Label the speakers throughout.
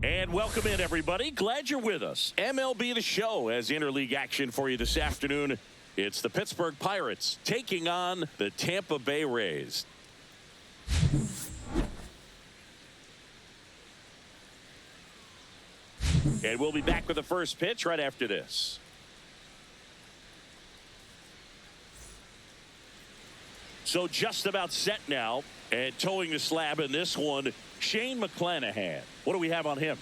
Speaker 1: And welcome in, everybody. Glad you're with us. MLB The Show has interleague action for you this afternoon. It's the Pittsburgh Pirates taking on the Tampa Bay Rays. And we'll be back with the first pitch right after this. So just about set now, and towing the slab in this one, Shane McClanahan. What do we have on him?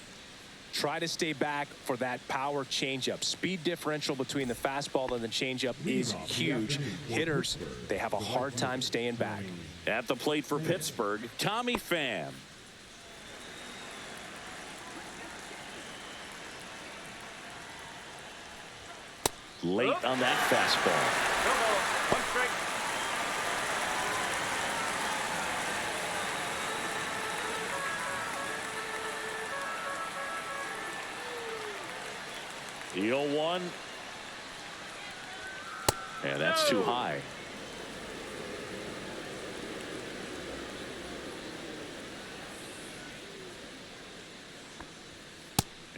Speaker 2: Try to stay back for that power changeup. Speed differential between the fastball and the changeup is huge. Hitters, they have a hard time staying back.
Speaker 1: At the plate for Pittsburgh, Tommy Pham. Late on that fastball.
Speaker 3: One strike.
Speaker 1: The 0-1. And that's too high.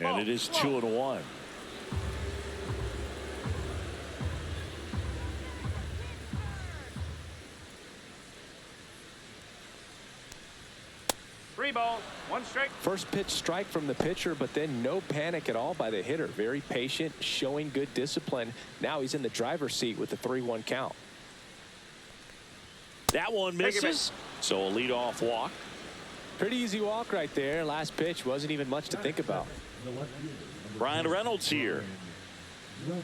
Speaker 1: And it is 2-1.
Speaker 3: Three ball, one strike.
Speaker 2: First pitch strike from the pitcher, but then no panic at all by the hitter. Very patient, showing good discipline. Now he's in the driver's seat with the 3-1 count.
Speaker 1: That one misses. So a leadoff walk.
Speaker 2: Pretty easy walk right there. Last pitch wasn't even much to think about.
Speaker 1: Brian Reynolds here.
Speaker 4: Let's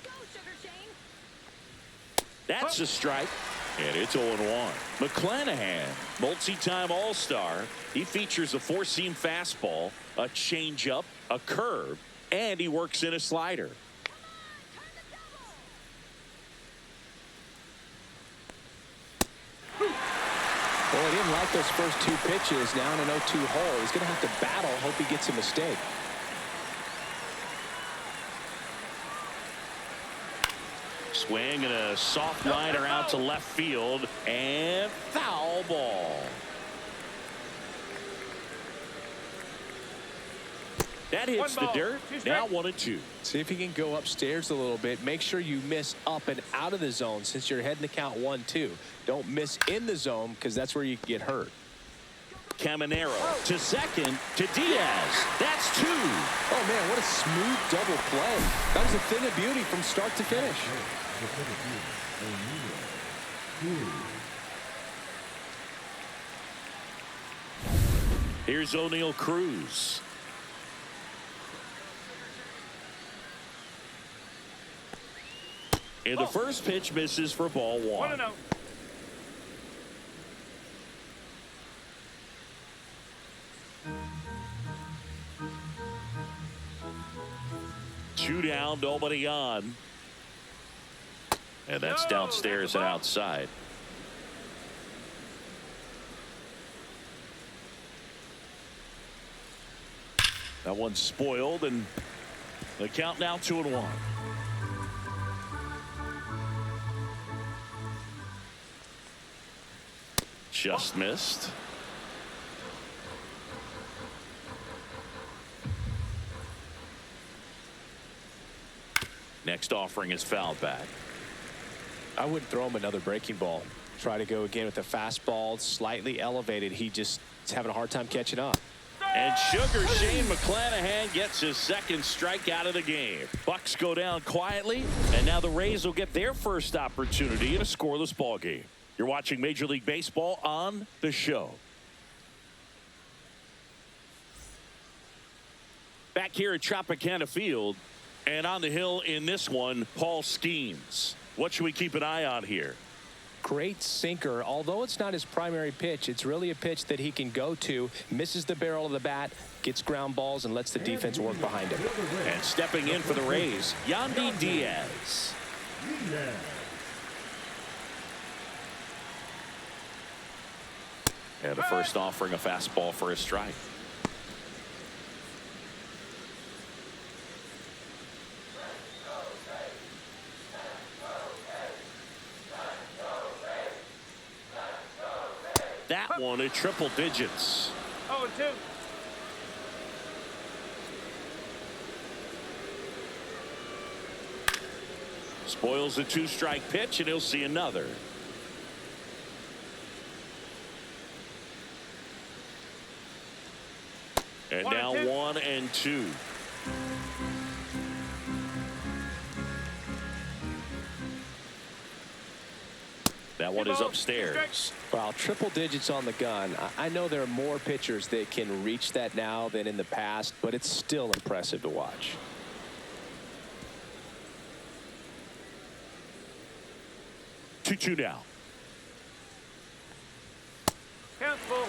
Speaker 4: go, Sugar Shane.
Speaker 1: That's a strike. And it's 0-1. McClanahan, multi-time All-Star. He features a four-seam fastball, a changeup, a curve, and he works in a slider.
Speaker 2: Well, he didn't like those first two pitches. Now in an 0-2 hole, he's going to have to battle. Hope he gets a mistake.
Speaker 1: Swing and a soft liner out to left field, and foul ball. That hits the dirt. Now 1-2.
Speaker 2: See if he can go upstairs a little bit. Make sure you miss up and out of the zone since you're heading to count 1-2. Don't miss in the zone because that's where you can get hurt.
Speaker 1: Caminero to second to Diaz. That's 2.
Speaker 2: Oh, man, what a smooth double play. That was a thing of beauty from start to finish.
Speaker 1: Here's O'Neal Cruz. And the first pitch misses for ball 1.
Speaker 3: 1-0.
Speaker 1: Two down, nobody on. And that's downstairs and outside. That one's spoiled, and the count now 2-1. Just missed. Next offering is fouled back.
Speaker 2: I wouldn't throw him another breaking ball. Try to go again with the fastball, slightly elevated. He just is having a hard time catching up.
Speaker 1: And Sugar Shane McClanahan gets his second strikeout of the game. Bucks go down quietly, and now the Rays will get their first opportunity in a scoreless ball game. You're watching Major League Baseball on The Show. Back here at Tropicana Field, and on the hill in this one, Paul Skeens. What should we keep an eye on here?
Speaker 2: Great sinker. Although it's not his primary pitch, it's really a pitch that he can go to, misses the barrel of the bat, gets ground balls, and lets the defense work behind him.
Speaker 1: And stepping in for the Rays, Yandy Diaz. And the first offering a fastball for a strike. That one at triple digits.
Speaker 3: 1-2.
Speaker 1: Spoils the 2-strike pitch, and he'll see another. And now 1-2. That one is upstairs.
Speaker 2: Wow, triple digits on the gun. I know there are more pitchers that can reach that now than in the past, but it's still impressive to watch.
Speaker 1: 2-2 now.
Speaker 3: Count full.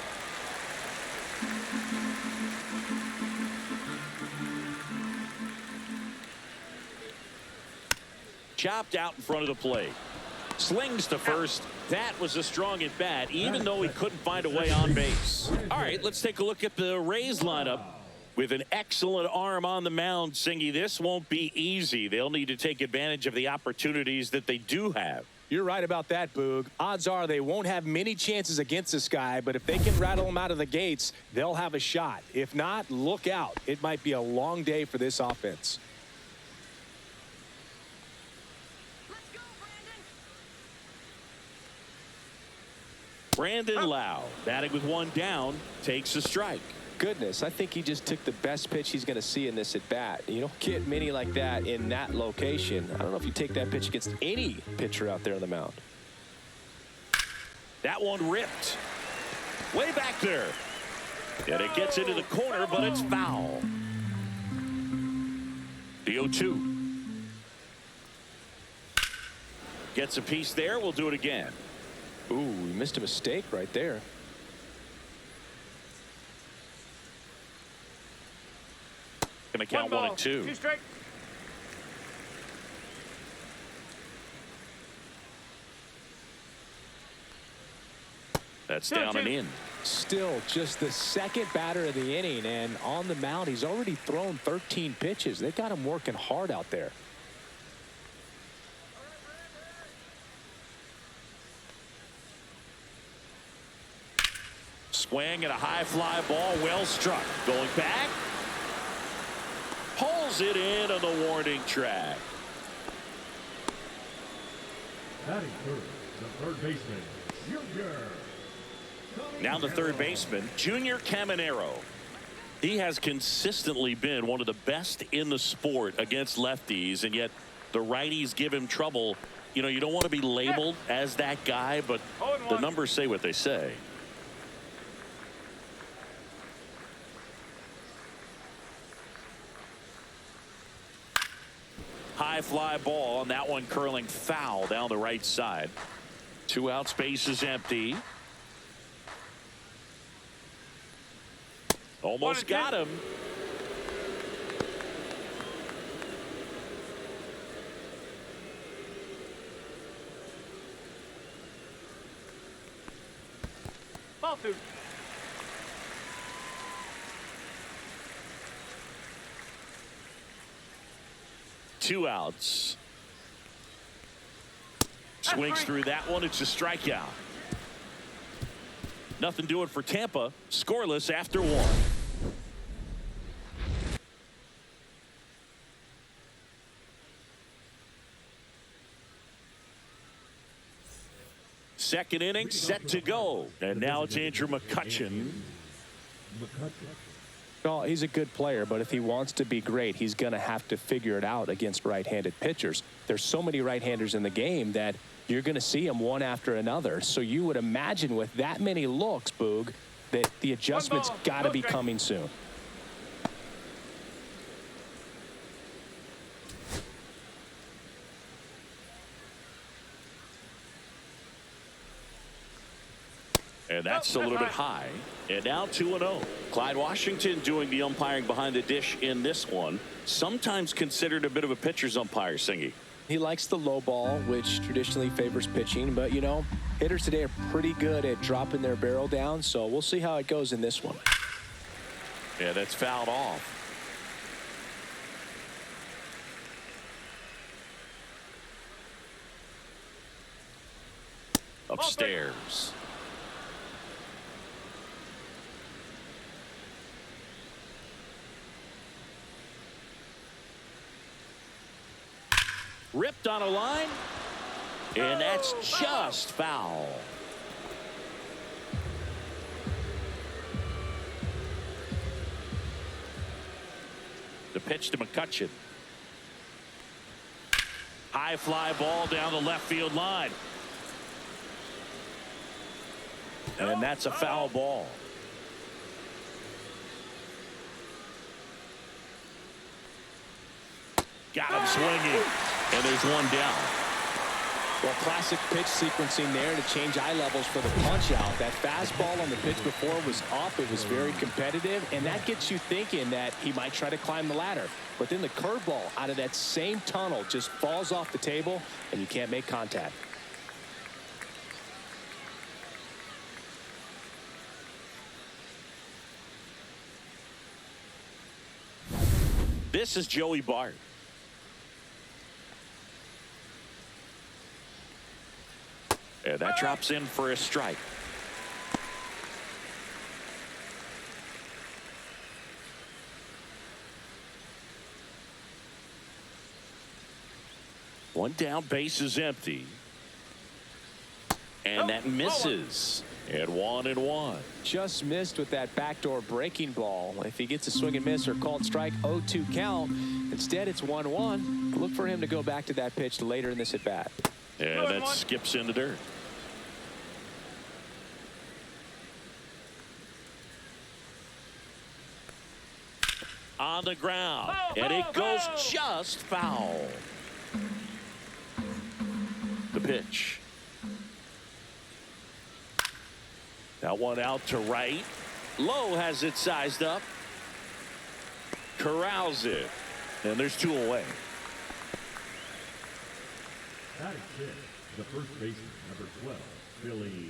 Speaker 1: Chopped out in front of the plate. Slings to first. That was a strong at bat, even though he couldn't find a way on base. All right, let's take a look at the Rays lineup. With an excellent arm on the mound, Singy, this won't be easy. They'll need to take advantage of the opportunities that they do have.
Speaker 2: You're right about that, Boog. Odds are they won't have many chances against this guy, but if they can rattle him out of the gates, they'll have a shot. If not, look out. It might be a long day for this offense.
Speaker 4: Let's go,
Speaker 1: Brandon Lau, batting with one down, takes a strike.
Speaker 2: Goodness, I think he just took the best pitch he's going to see in this at bat. You don't get many like that in that location. I don't know if you take that pitch against any pitcher out there on the mound.
Speaker 1: That one ripped. Way back there. And it gets into the corner, but it's foul. The 0-2. Gets a piece there. We'll do it again.
Speaker 2: Ooh, we missed a mistake right there.
Speaker 1: Gonna count 1-2.
Speaker 3: 2 straight.
Speaker 1: That's down and in.
Speaker 2: Still just the second batter of the inning, and on the mound, he's already thrown 13 pitches. They got him working hard out there.
Speaker 1: Swing and a high fly ball, well struck. Going back. Pulls it in on the warning track.
Speaker 5: Batting third, the third baseman, Junior.
Speaker 1: Now the third baseman, Junior Caminero. He has consistently been one of the best in the sport against lefties, and yet the righties give him trouble. You know, you don't want to be labeled as that guy, but the numbers say what they say. High fly ball, and that one curling foul down the right side. 2 out, space is empty. Almost got him.
Speaker 3: Ball 2.
Speaker 1: Two outs. Swings through that one. It's a strikeout. Nothing doing for Tampa. Scoreless after 1. Second inning set to go. And now it's Andrew McCutchen.
Speaker 2: Well, he's a good player, but if he wants to be great, he's going to have to figure it out against right-handed pitchers. There's so many right-handers in the game that you're going to see them one after another. So you would imagine with that many looks, Boog, that the adjustment's got to be coming soon.
Speaker 1: And that's a little bit high. And now 2-0. Clyde Washington doing the umpiring behind the dish in this one. Sometimes considered a bit of a pitcher's umpire, Singy.
Speaker 2: He likes the low ball, which traditionally favors pitching. But, you know, hitters today are pretty good at dropping their barrel down. So we'll see how it goes in this one.
Speaker 1: Yeah, that's fouled off. Upstairs. Ripped on a line. And that's just foul. The pitch to McCutcheon. High fly ball down the left field line. And that's a foul ball. Got him swinging. And there's one down.
Speaker 2: Well, classic pitch sequencing there to change eye levels for the punch out. That fastball on the pitch before was up. It was very competitive, and that gets you thinking that he might try to climb the ladder. But then the curveball out of that same tunnel just falls off the table, and you can't make contact.
Speaker 1: This is Joey Bart. And that drops in for a strike. One down, base is empty. And that misses. And 1-1.
Speaker 2: Just missed with that backdoor breaking ball. If he gets a swing and miss or called strike, 0-2 count. Instead, it's 1-1. Look for him to go back to that pitch later in this at bat.
Speaker 1: And that skips in the dirt. On the ground, and it goes just foul. The pitch. That one out to right. Lowe has it sized up. Corrals it, and there's two away.
Speaker 5: Batting fifth, the first baseman, number 12, Billy.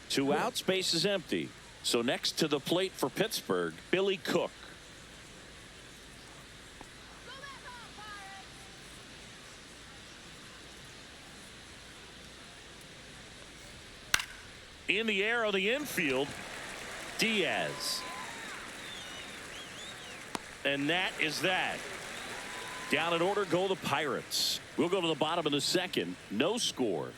Speaker 1: Two outs, base is empty. So next to the plate for Pittsburgh, Billy Cook. In the air on the infield, Diaz. And that is that. Down in order go the Pirates. We'll go to the bottom of the second. No score.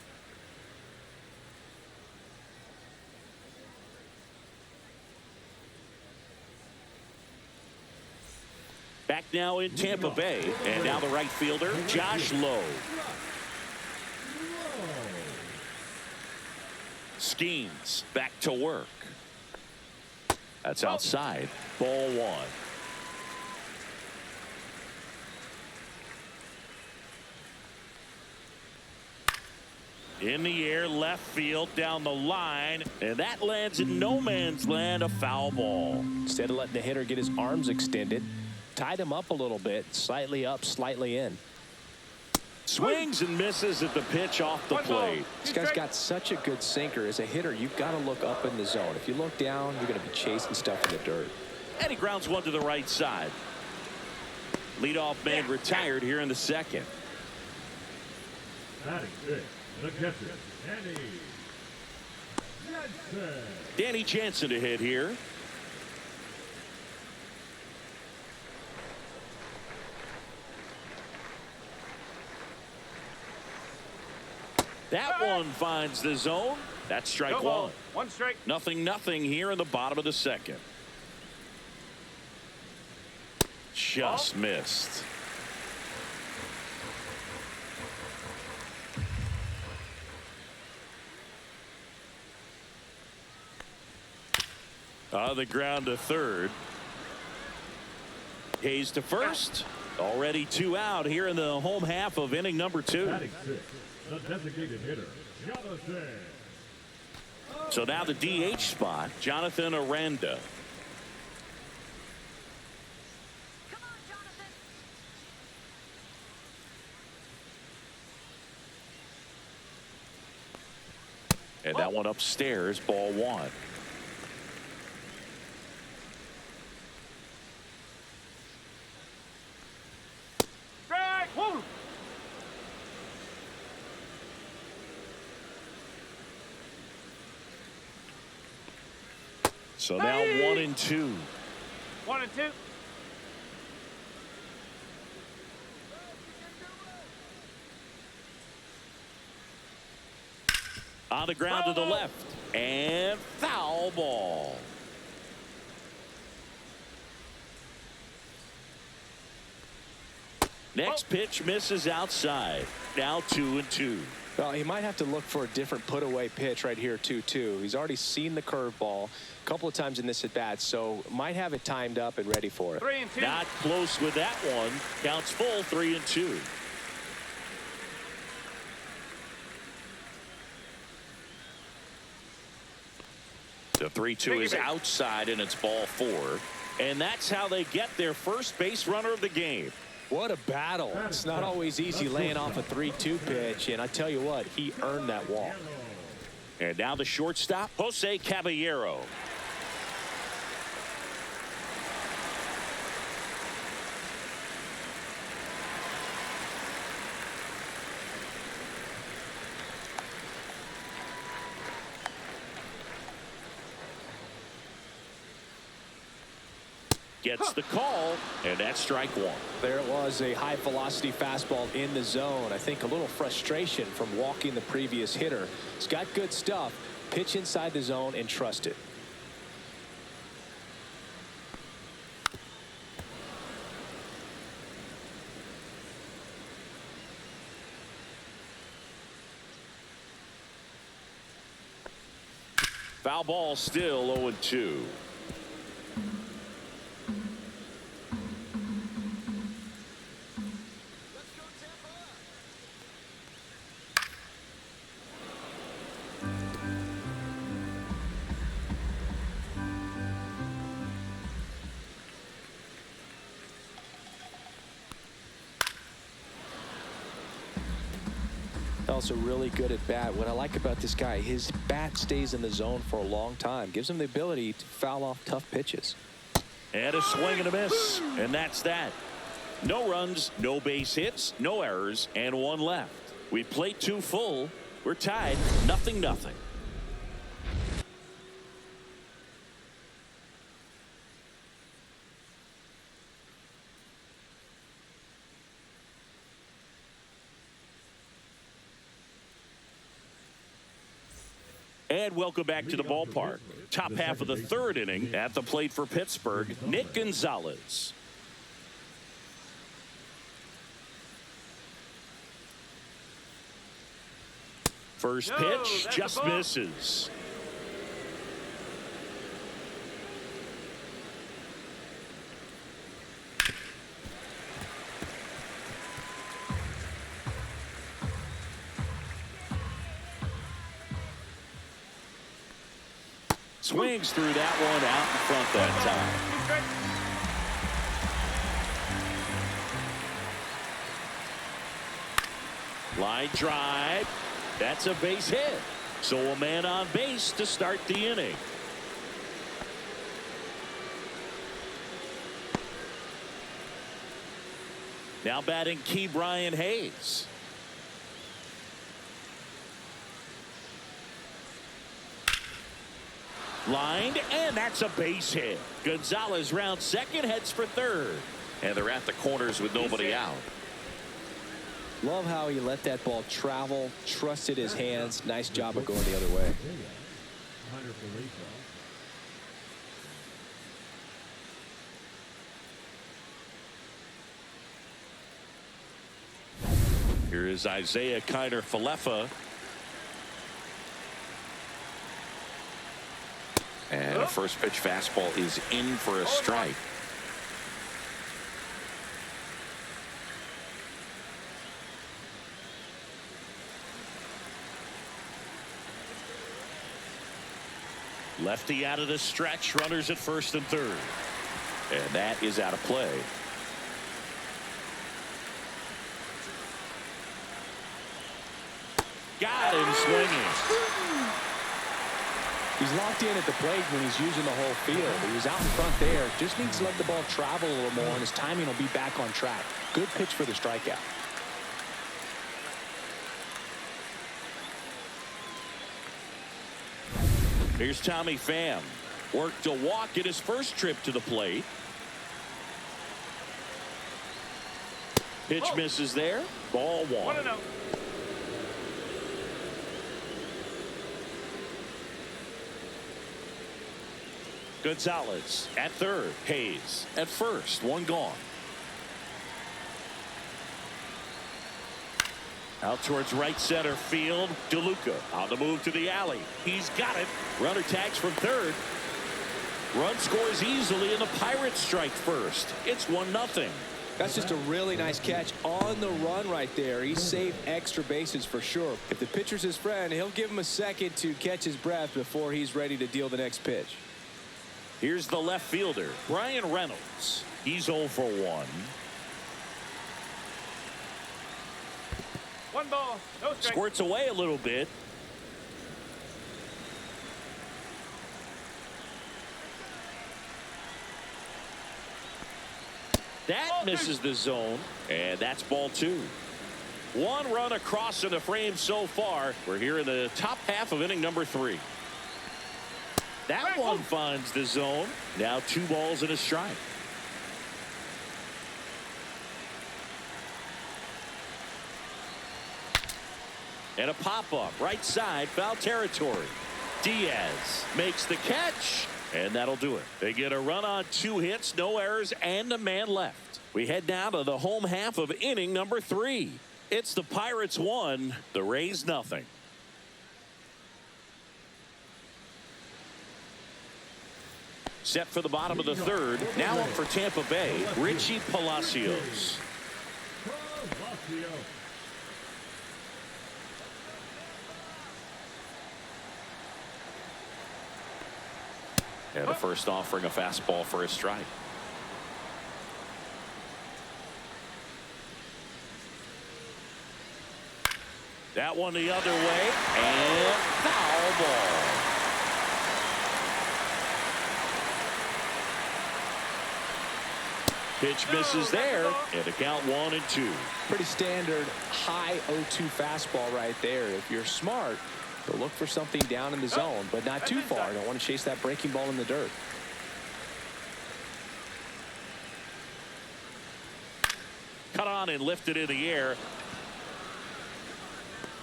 Speaker 1: Back now in Tampa Bay. And now the right fielder, Josh Lowe. Skeens back to work. That's outside. Ball one. In the air, left field, down the line, and that lands in no man's land, a foul ball.
Speaker 2: Instead of letting the hitter get his arms extended, tied him up a little bit, slightly up, slightly in.
Speaker 1: Swings and misses at the pitch off the plate.
Speaker 2: This guy's got such a good sinker. As a hitter, you've got to look up in the zone. If you look down, you're going to be chasing stuff in the dirt.
Speaker 1: And he grounds one to the right side. Leadoff man retired here in the second.
Speaker 5: Batting sixth, the catcher,
Speaker 1: Danny Jansen to hit here. That one finds the zone. That's strike one.
Speaker 3: One strike.
Speaker 1: Nothing here in the bottom of the second. Just missed. On the ground to third. Hayes to first. Already two out here in the home half of inning number two.
Speaker 5: Batting sixth, the designated hitter, Jonathan.
Speaker 1: So now the DH spot, Jonathan Aranda.
Speaker 4: Come on, Jonathan.
Speaker 1: And that one upstairs, ball one.
Speaker 3: Strike. Woo.
Speaker 1: So now 1-2.
Speaker 3: 1 and 2.
Speaker 1: On the ground to the left. And foul ball. Next pitch misses outside. Now 2-2.
Speaker 2: Well, he might have to look for a different put-away pitch right here, 2-2. He's already seen the curveball a couple of times in this at-bat, so might have it timed up and ready for it.
Speaker 3: 3-2.
Speaker 1: Not close with that one. Counts full, 3-2. The 3-2 is outside, and it's ball 4. And that's how they get their first base runner of the game.
Speaker 2: What a battle. It's not always easy laying off a 3-2 pitch, and I tell you what, he earned that walk.
Speaker 1: And now the shortstop, Jose Caballero. Gets the call, and that's strike 1.
Speaker 2: There it was, a high velocity fastball in the zone. I think a little frustration from walking the previous hitter. He's got good stuff. Pitch inside the zone and trust it.
Speaker 1: Foul ball, still 0-2.
Speaker 2: Also really good at bat. What I like about this guy, his bat stays in the zone for a long time. Gives him the ability to foul off tough pitches.
Speaker 1: And a swing and a miss. And that's that. No runs, no base hits, no errors, and 1 left. We played 2 full. We're tied, 0-0. And welcome back to the ballpark. Top half of the 3rd inning. At the plate for Pittsburgh, Nick Gonzalez. First pitch just misses. Swings through that one out in front that time. Line drive. That's a base hit. So a man on base to start the inning. Now batting Key Brian Hayes. Lined, and that's a base hit. Gonzalez rounds second, heads for third. And they're at the corners with nobody out.
Speaker 2: Love how he let that ball travel, trusted his hands. Nice job of going the other way.
Speaker 1: Here is Isaiah Kiner-Falefa. And a first pitch fastball is in for a strike. Lefty out of the stretch, runners at first and third. And that is out of play. Got him swinging.
Speaker 2: He's locked in at the plate when he's using the whole field. He was out in front there. Just needs to let the ball travel a little more, and his timing will be back on track. Good pitch for the strikeout.
Speaker 1: Here's Tommy Pham. Worked a walk at his first trip to the plate. Pitch misses there. Ball 1. Gonzalez at third. Hayes at first. One gone. Out towards right center field. DeLuca on the move to the alley. He's got it. Runner tags from third. Run scores easily, and the Pirates strike first. It's 1-0.
Speaker 2: That's just a really nice catch on the run right there. He saved extra bases for sure. If the pitcher's his friend, he'll give him a second to catch his breath before he's ready to deal the next pitch.
Speaker 1: Here's the left fielder, Brian Reynolds. He's 0 for 1.
Speaker 3: 1 ball, no strike.
Speaker 1: Squirts away a little bit. That misses the zone, and that's ball 2. 1 run across in the frame so far. We're here in the top half of inning number 3. That one finds the zone. Now 2 balls and a strike. And a pop-up right side, foul territory. Diaz makes the catch, and that'll do it. They get a run on 2 hits, no errors, and a man left. We head now to the home half of inning number 3. It's the Pirates 1, the Rays nothing. Set for the bottom of the 3rd. Now up for Tampa Bay, Richie Palacios. And the first offering a fastball for a strike. That one the other way, and foul ball. Pitch misses there, and the count 1-2.
Speaker 2: Pretty standard high 0-2 fastball right there. If you're smart, you'll look for something down in the zone, but not too far. Don't want to chase that breaking ball in the dirt.
Speaker 1: Cut on and lifted in the air.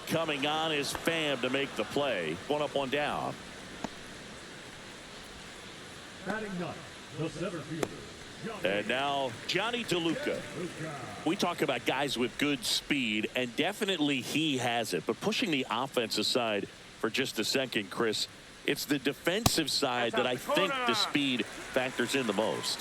Speaker 1: Coming on is Pham to make the play. 1 up, 1 down.
Speaker 5: Batting ninth, the center fielder.
Speaker 1: And now Johnny DeLuca. We talk about guys with good speed, and definitely he has it. But pushing the offense aside for just a second, Chris, it's the defensive side that I think the speed factors in the most.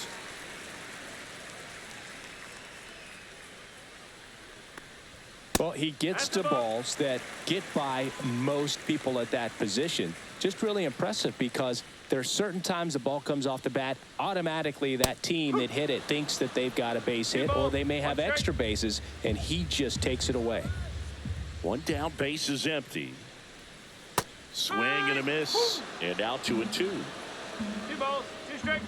Speaker 2: Well, he gets to balls that get by most people at that position. Just really impressive because there are certain times the ball comes off the bat, automatically that team that hit it thinks that they've got a base hit, or they may have extra bases, and he just takes it away.
Speaker 1: 1 down, base is empty. Swing and a miss, and now 2-2.
Speaker 3: 2 balls, 2 strikes.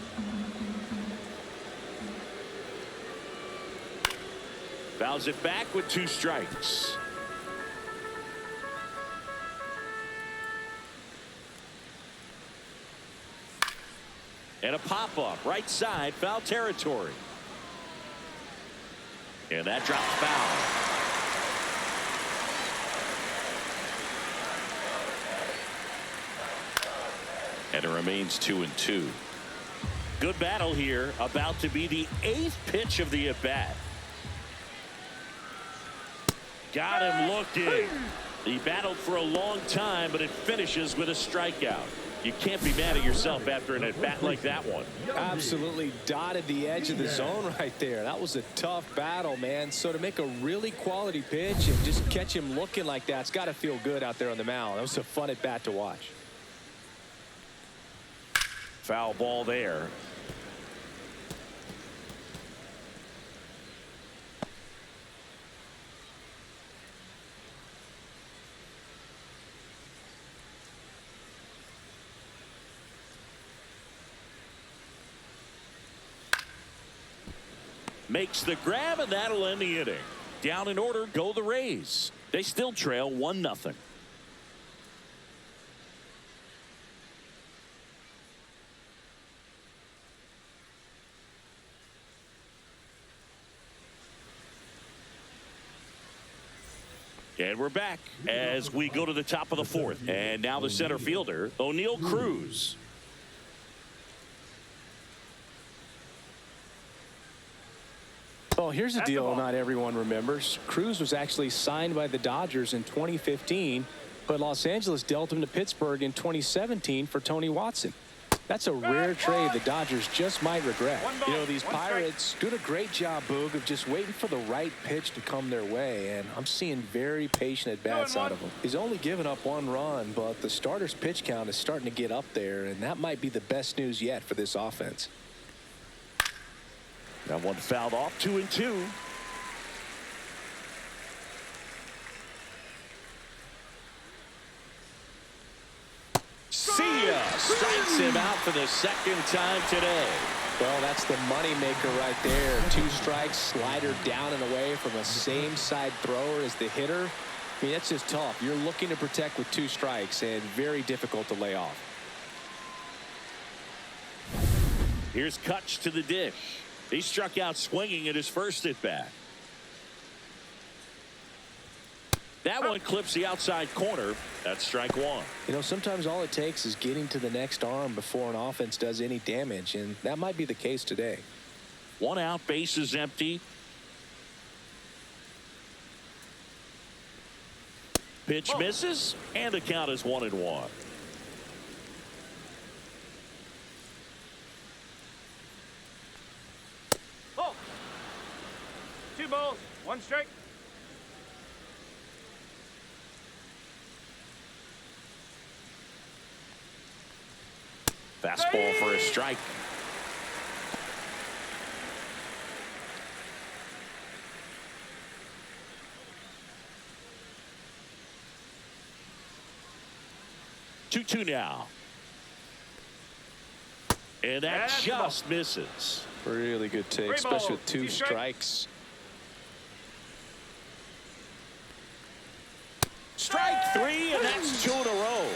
Speaker 1: Fouls it back with 2 strikes. And a pop-up right side, foul territory. And that drops foul. And it remains 2-2. Good battle here, about to be the 8th pitch of the at-bat. Got him looking. He battled for a long time, but it finishes with a strikeout. You can't be mad at yourself after an at-bat like that one.
Speaker 2: Absolutely dotted the edge of the zone right there. That was a tough battle, man. So to make a really quality pitch and just catch him looking like that, it's got to feel good out there on the mound. That was a fun at-bat to watch.
Speaker 1: Foul ball there. Makes the grab, and that'll end the inning. Down in order go the Rays. They still trail 1-0. And we're back as we go to the top of the 4th. And now the center fielder, O'Neal Cruz.
Speaker 2: Well, here's a
Speaker 3: That's the
Speaker 2: deal
Speaker 3: ball.
Speaker 2: not everyone remembers. Cruz was actually signed by the Dodgers in 2015, but Los Angeles dealt him to Pittsburgh in 2017 for Tony Watson. That's a rare trade the Dodgers just might regret. You know, these Pirates doing a great job, Boog, of just waiting for the right pitch to come their way, and I'm seeing very patient at-bats out of him. He's only given up 1 run, but the starter's pitch count is starting to get up there, and that might be the best news yet for this offense.
Speaker 1: That one fouled off, 2-2. See ya! Strikes him out for the 2nd time today.
Speaker 2: Well, that's the moneymaker right there. 2 strikes, slider down and away from a same-side thrower as the hitter. I mean, that's just tough. You're looking to protect with 2 strikes, and very difficult to lay off.
Speaker 1: Here's Kutch to the dish. He struck out swinging at his first at-bat. That one clips the outside corner. That's strike 1.
Speaker 2: You know, sometimes all it takes is getting to the next arm before an offense does any damage, and that might be the case today.
Speaker 1: 1 out, base is empty. Pitch misses, and the count is 1-1.
Speaker 3: Oh. 2 balls, 1 strike.
Speaker 1: Fastball for a strike. Two now. And that just misses.
Speaker 2: Really good take, especially with 2 strikes.
Speaker 1: Strike 3, and that's 2 in a row.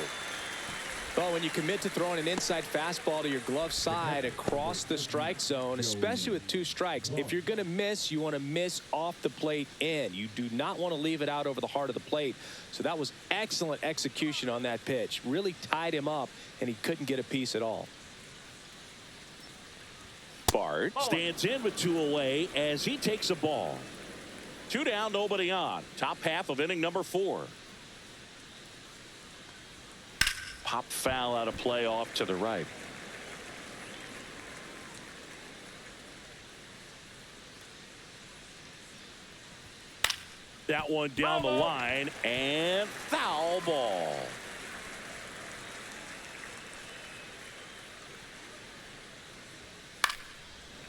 Speaker 2: Well, when you commit to throwing an inside fastball to your glove side across the strike zone, especially with 2 strikes, if you're going to miss, you want to miss off the plate in. You do not want to leave it out over the heart of the plate. So that was excellent execution on that pitch. Really tied him up, and he couldn't get a piece at all.
Speaker 1: Bart stands in with 2 away as he takes a ball. 2 down, nobody on. Top half of inning number 4. Pop foul out of play off to the right. That one down the line, and foul ball.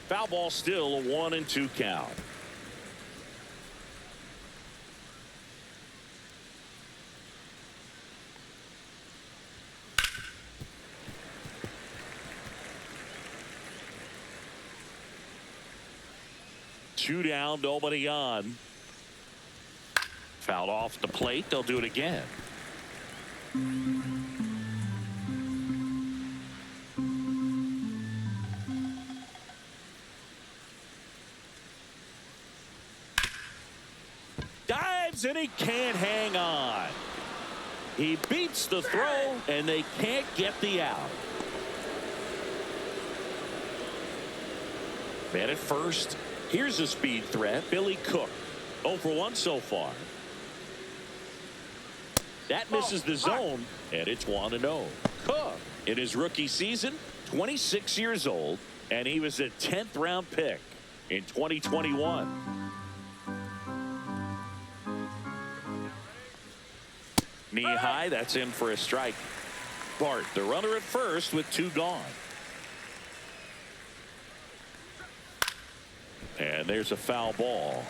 Speaker 1: Foul ball, still a 1-2 count. Two down, nobody on. Fouled off the plate. They'll do it again. Dives, and he can't hang on. He beats the throw, and they can't get the out. Man at first. Here's a speed threat, Billy Cook. 0 for 1 so far. That misses the zone, and it's 1-0. Cook, in his rookie season, 26 years old, and he was a 10th round pick in 2021. Knee high, that's in for a strike. Bart, the runner at first with 2 gone. And there's a foul ball.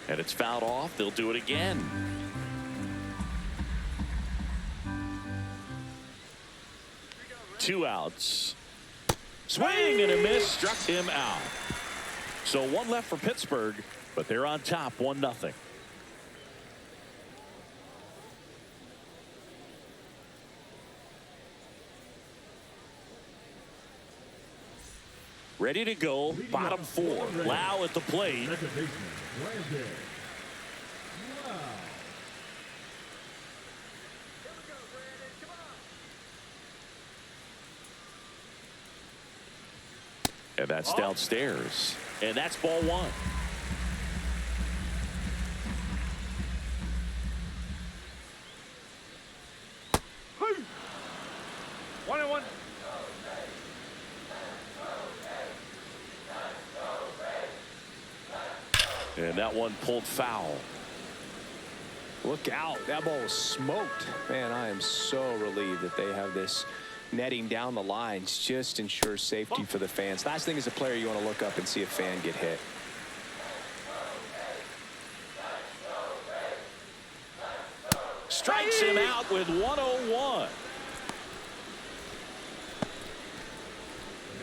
Speaker 1: And it's fouled off. They'll do it again. Two outs. Swing and a miss, struck him out. So 1 left for Pittsburgh, but they're on top 1-0. Ready to go, bottom 4. Lau at the plate. And that's downstairs. And that's ball one.
Speaker 3: One and one.
Speaker 1: And that one pulled foul.
Speaker 2: Look out. That ball was smoked. Man, I am so relieved that they have this netting down the lines. Just ensures safety for the fans. Last thing as a player, you want to look up and see a fan get hit.
Speaker 1: Strikes him out with 101.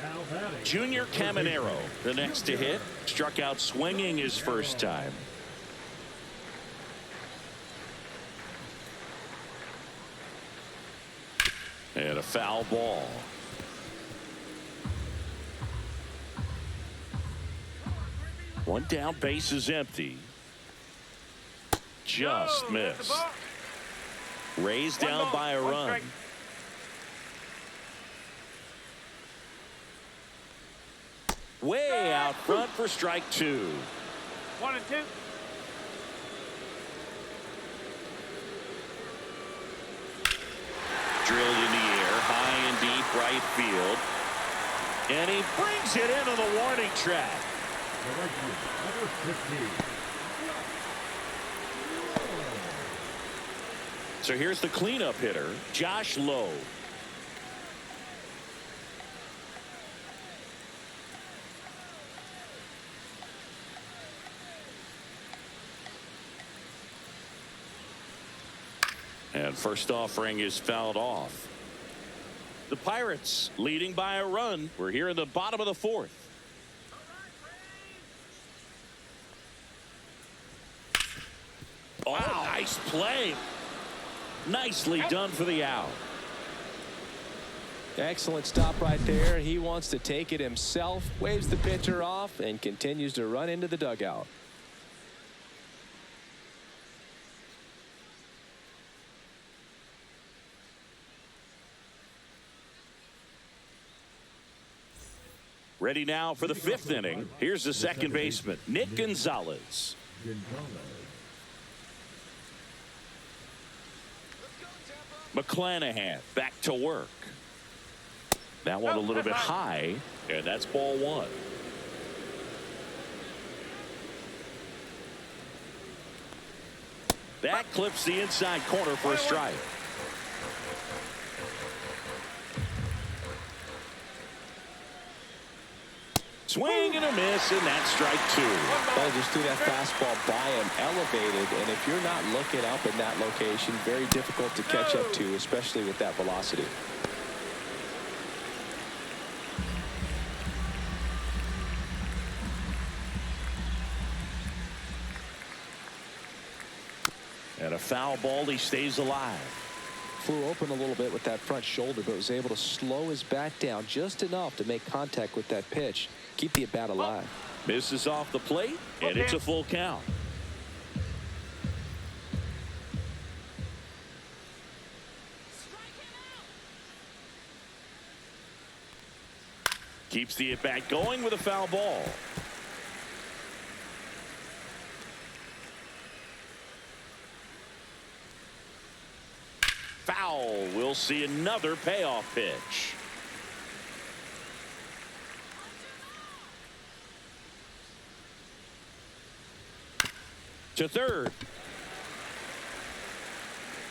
Speaker 5: Now batting.
Speaker 1: Junior Caminero, the next to hit, struck out swinging his first time. And a foul ball. One down, base is empty. Just missed. Raised down by a run. Way out front for strike two.
Speaker 3: 1 and 2.
Speaker 1: Drilled in the air, high and deep right field. And he brings it into the warning track.
Speaker 5: The right field, number 15.
Speaker 1: So here's the cleanup hitter, Josh Lowe. And first offering is fouled off. The Pirates leading by a run. We're here in the bottom of the fourth. Oh, wow. Nice play. Nicely done for the out.
Speaker 2: Excellent stop right there. He wants to take it himself, waves the pitcher off, and continues to run into the dugout.
Speaker 1: Ready now for the fifth inning. Here's the second baseman, Nick Gonzalez. McClanahan back to work. That one a little bit high, and that's ball one. That clips the inside corner for a strike. Swing and a miss, and that's strike two.
Speaker 2: Well, just threw that fastball by him, elevated, and if you're not looking up in that location, very difficult to catch up to, especially with that velocity.
Speaker 1: And a foul ball, he stays alive.
Speaker 2: Flew open a little bit with that front shoulder, but was able to slow his bat down just enough to make contact with that pitch. Keep the at-bat alive.
Speaker 1: Misses off the plate, and it's a full count. Keeps the at-bat going with a foul ball. Foul. We'll see another payoff pitch. To third.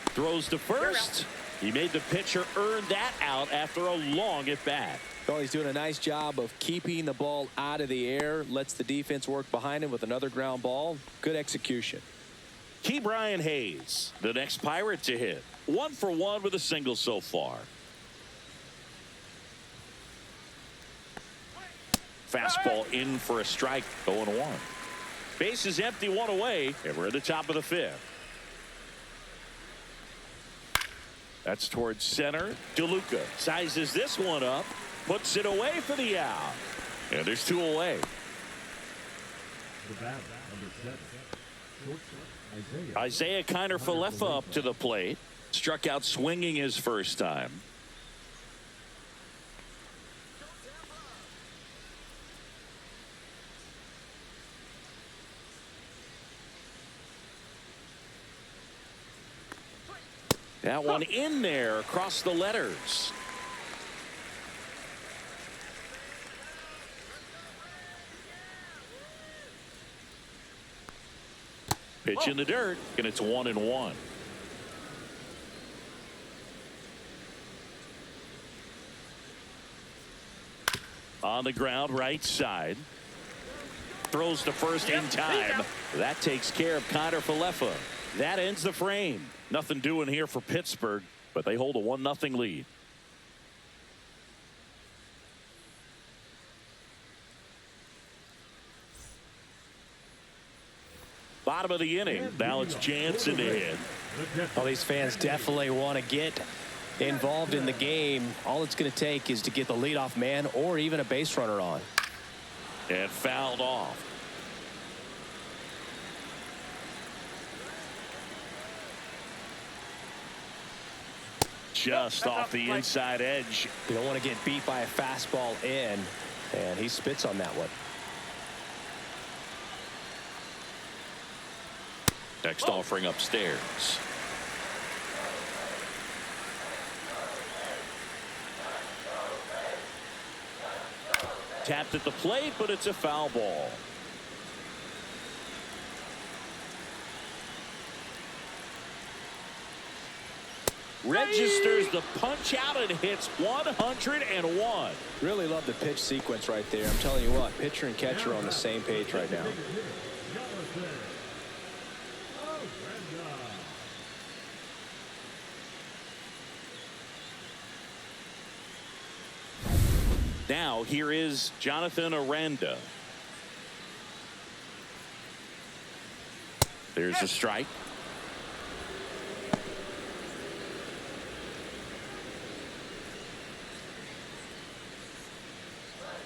Speaker 1: Throws to first. He made the pitcher earn that out after a long at bat.
Speaker 2: Well, he's doing a nice job of keeping the ball out of the air. Lets the defense work behind him with another ground ball. Good execution.
Speaker 1: Key Brian Hayes, the next Pirate to hit. 1 for 1 with a single so far. Fastball in for a strike, 0-1. Base is empty, 1 away, and we're at the top of the fifth. That's towards center. DeLuca sizes this one up, puts it away for the out. And there's 2 away.
Speaker 5: The batter, number 7, shortstop,
Speaker 1: Isaiah Kiner-Falefa up to the plate. Struck out swinging his first time. That one in there across the letters. Pitch in the dirt, and it's 1-1. On the ground, right side. Throws to first in time. That takes care of Connor Falefa. That ends the frame. Nothing doing here for Pittsburgh, but they hold a 1-0 lead. Bottom of the inning. Now it's Jansen to hit.
Speaker 2: Well, these fans definitely want to get involved in the game. All it's going to take is to get the leadoff man or even a base runner on.
Speaker 1: And fouled off. Just off the inside edge.
Speaker 2: You don't want to get beat by a fastball in, and he spits on that one.
Speaker 1: Next offering upstairs. Tapped at the plate, but it's a foul ball. Registers the punch out and hits 101.
Speaker 2: Really love the pitch sequence right there. I'm telling you what, pitcher and catcher are on the same page right now.
Speaker 1: Now here is Jonathan Aranda. There's a strike.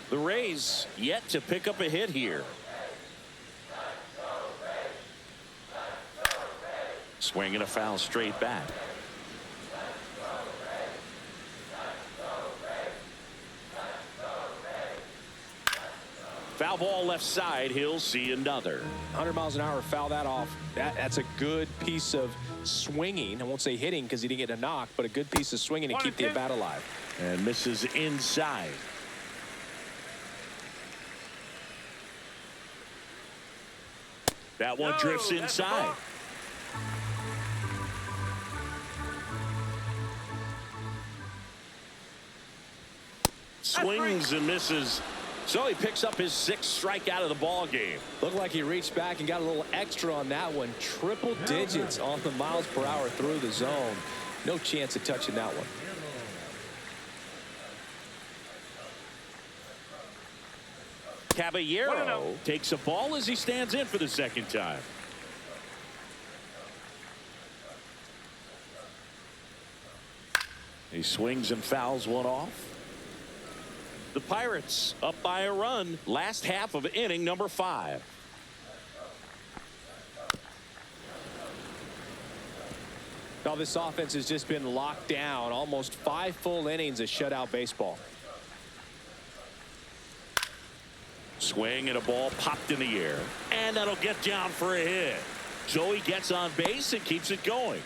Speaker 1: The Rays yet to pick up a hit here. Swinging a foul straight back. Foul ball left side. He'll see another.
Speaker 2: 100 miles an hour, foul that off. That's a good piece of swinging. I won't say hitting because he didn't get a knock, but a good piece of swinging to keep the at bat alive.
Speaker 1: And misses inside. That one drifts inside. Swings and misses. So he picks up his 6th strikeout of the ball game.
Speaker 2: Looked like he reached back and got a little extra on that one. Triple digits on the miles per hour through the zone. No chance of touching that one.
Speaker 1: Caballero takes a ball as he stands in for the 2nd time. He swings and fouls one off. The Pirates up by a run. Last half of inning number 5.
Speaker 2: Now this offense has just been locked down. Almost 5 full innings of shutout baseball.
Speaker 1: Swing and a ball popped in the air. And that'll get down for a hit. So he gets on base and keeps it going.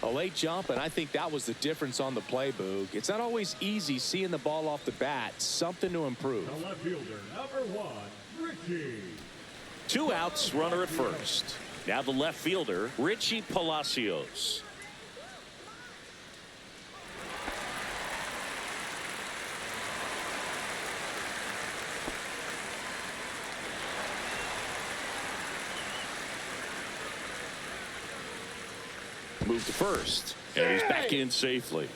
Speaker 2: A late jump, and I think that was the difference on the play, Boog. It's not always easy seeing the ball off the bat. Something to improve.
Speaker 5: The left fielder, number 1, Richie.
Speaker 1: 2 outs, runner at first. Now the left fielder, Richie Palacios. Move to first, and he's back in safely.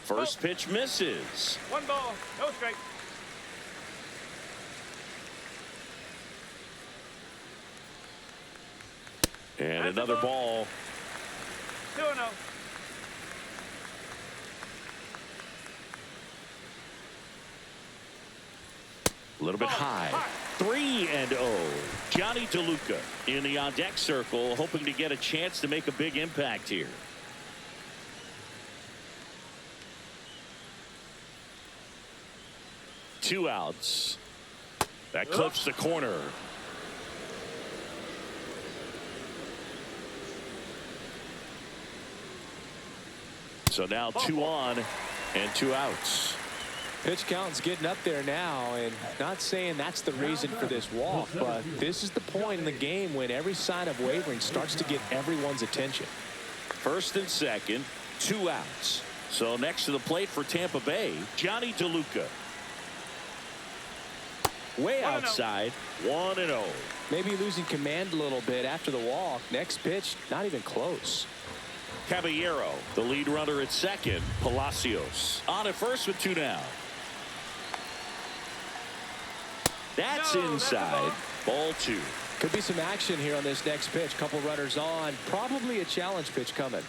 Speaker 1: First pitch misses.
Speaker 3: 1 ball, no strike.
Speaker 1: And another ball.
Speaker 3: 2-0.
Speaker 1: A little bit high. 3-0. Johnny DeLuca in the on-deck circle, hoping to get a chance to make a big impact here. 2 outs. That clips the corner. So now 2 on and 2 outs.
Speaker 2: Pitch count's getting up there now, and not saying that's the reason for this walk, but this is the point in the game when every sign of wavering starts to get everyone's attention.
Speaker 1: First and second, 2 outs. So next to the plate for Tampa Bay, Johnny DeLuca. Way outside, 1-0.
Speaker 2: Maybe losing command a little bit after the walk. Next pitch, not even close.
Speaker 1: Caballero, the lead runner at second. Palacios on at first with 2 down. That's inside. Ball 2.
Speaker 2: Could be some action here on this next pitch. Couple runners on. Probably a challenge pitch coming.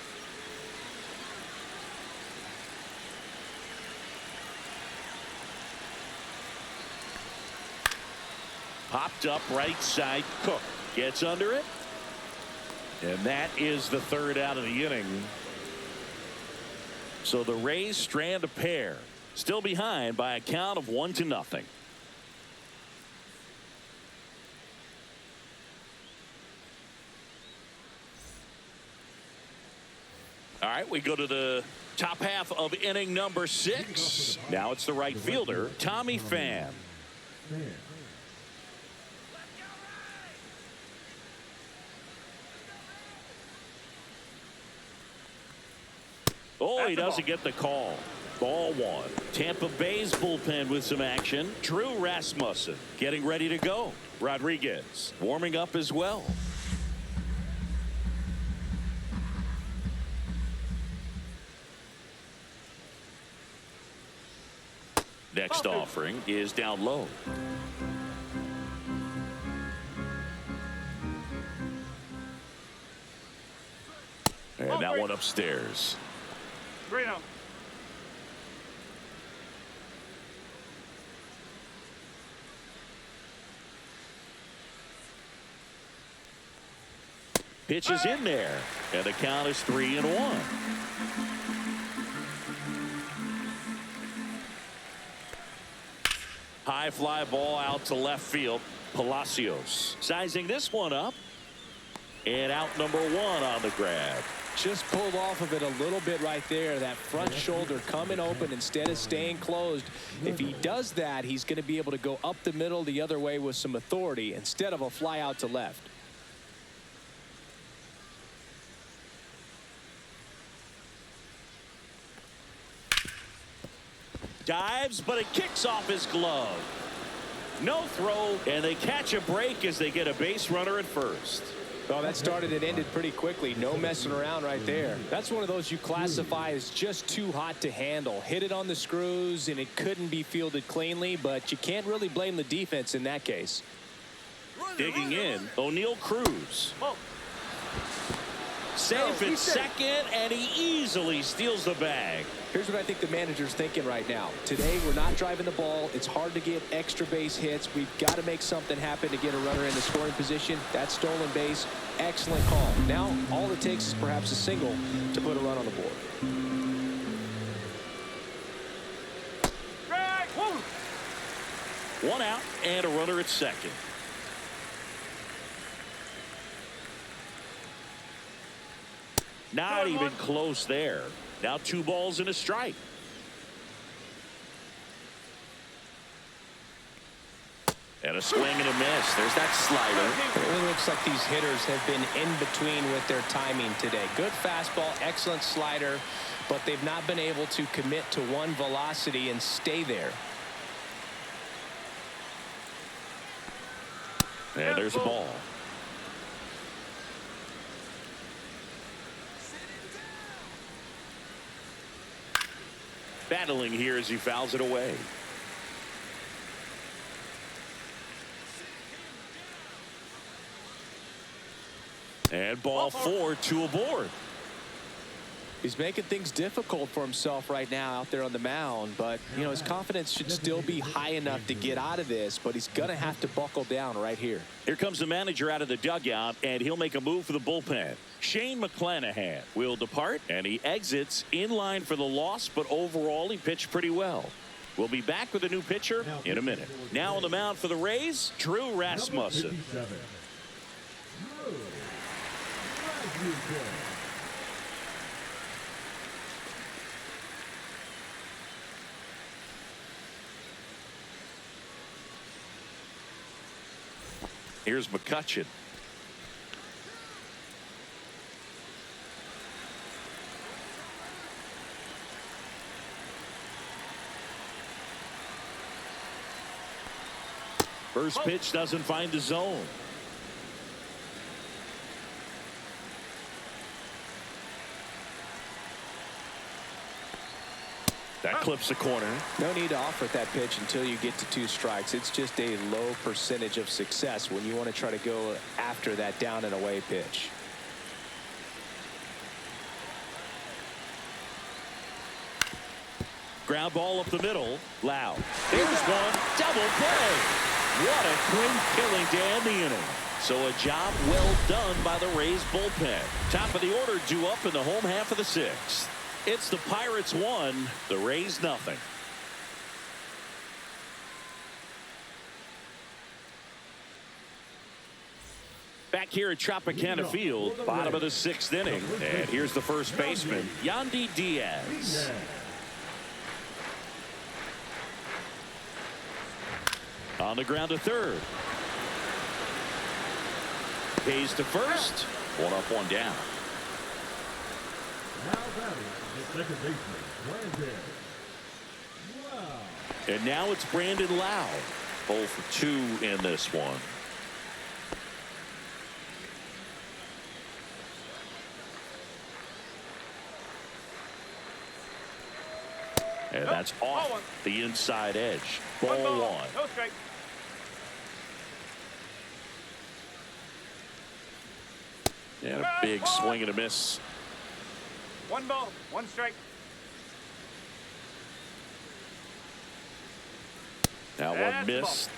Speaker 1: Popped up right side. Cook gets under it. And that is the 3rd out of the inning. So the Rays strand a pair. Still behind by a count of 1-0. All right, we go to the top half of inning number 6. Now it's the right fielder, Tommy Pham. Oh, he doesn't get the call. Ball 1. Tampa Bay's bullpen with some action. Drew Rasmussen getting ready to go. Rodriguez warming up as well. Next offering is down low. And that one upstairs.
Speaker 3: 3-0.
Speaker 1: Pitch is in there, and the count is 3-1. High fly ball out to left field. Palacios sizing this one up, and out number 1 on the grab.
Speaker 2: Just pulled off of it a little bit right there. That front shoulder coming open instead of staying closed. If he does that, he's going to be able to go up the middle the other way with some authority instead of a fly out to left.
Speaker 1: Dives, but it kicks off his glove. No throw, and they catch a break as they get a base runner at first.
Speaker 2: Well, that started and ended pretty quickly. No messing around right there. That's one of those you classify as just too hot to handle. Hit it on the screws, and it couldn't be fielded cleanly, but you can't really blame the defense in that case.
Speaker 1: Digging in, O'Neal Cruz. Safe at second, and he easily steals the bag.
Speaker 2: Here's what I think the manager's thinking right now. Today, we're not driving the ball. It's hard to get extra base hits. We've got to make something happen to get a runner in the scoring position. That stolen base, excellent call. Now, all it takes is perhaps a single to put a run on the board.
Speaker 1: One out and a runner at second. Not even close there. Now 2 balls and a strike. And a swing and a miss. There's that slider.
Speaker 2: It really looks like these hitters have been in between with their timing today. Good fastball, excellent slider, but they've not been able to commit to one velocity and stay there.
Speaker 1: And there's a ball. Battling here as he fouls it away. And ball 4, 2 aboard.
Speaker 2: He's making things difficult for himself right now out there on the mound, but you know his confidence should still be high enough to get out of this, but he's gonna have to buckle down right here.
Speaker 1: Here comes the manager out of the dugout, and he'll make a move for the bullpen. Shane McClanahan will depart, and he exits in line for the loss, but overall he pitched pretty well. We'll be back with a new pitcher in a minute. Now on the mound for the Rays, Drew Rasmussen. Here's McCutcheon. First pitch doesn't find the zone. That clips the corner.
Speaker 2: No need to offer that pitch until you get to 2 strikes. It's just a low percentage of success when you want to try to go after that down and away pitch.
Speaker 1: Ground ball up the middle. Loud. There's one. Double play. What a quick killing to end the inning. So a job well done by the Rays bullpen. Top of the order due up in the home half of the 6th. It's the Pirates 1, the Rays nothing. Back here at Tropicana Field, bottom of the 6th inning. And here's the first baseman, Yandy Diaz. On the ground to third. Pays to first. 1 up, 1 down.
Speaker 5: Now batting the second baseman, Brandon. Wow.
Speaker 1: And now it's Brandon Lau. 0 for 2 in this one. And that's off the inside edge. Ball 1.
Speaker 3: No strike.
Speaker 1: And a big swing and a miss.
Speaker 3: 1 ball, 1 strike.
Speaker 1: Now one missed.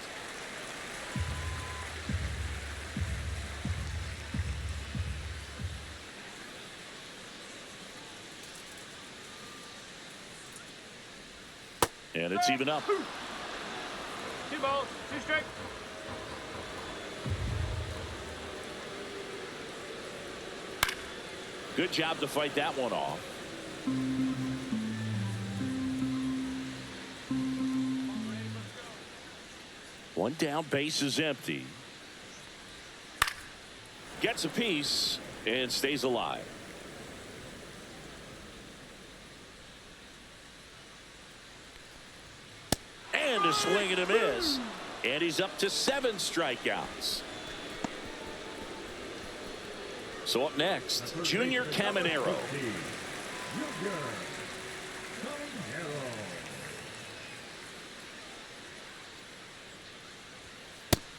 Speaker 1: And it's even up.
Speaker 3: 2 balls, 2 strikes.
Speaker 1: Good job to fight that one off. One down, base is empty. Gets a piece and stays alive. And a swing and a miss. And he's up to 7 strikeouts. So up next, Junior Caminero.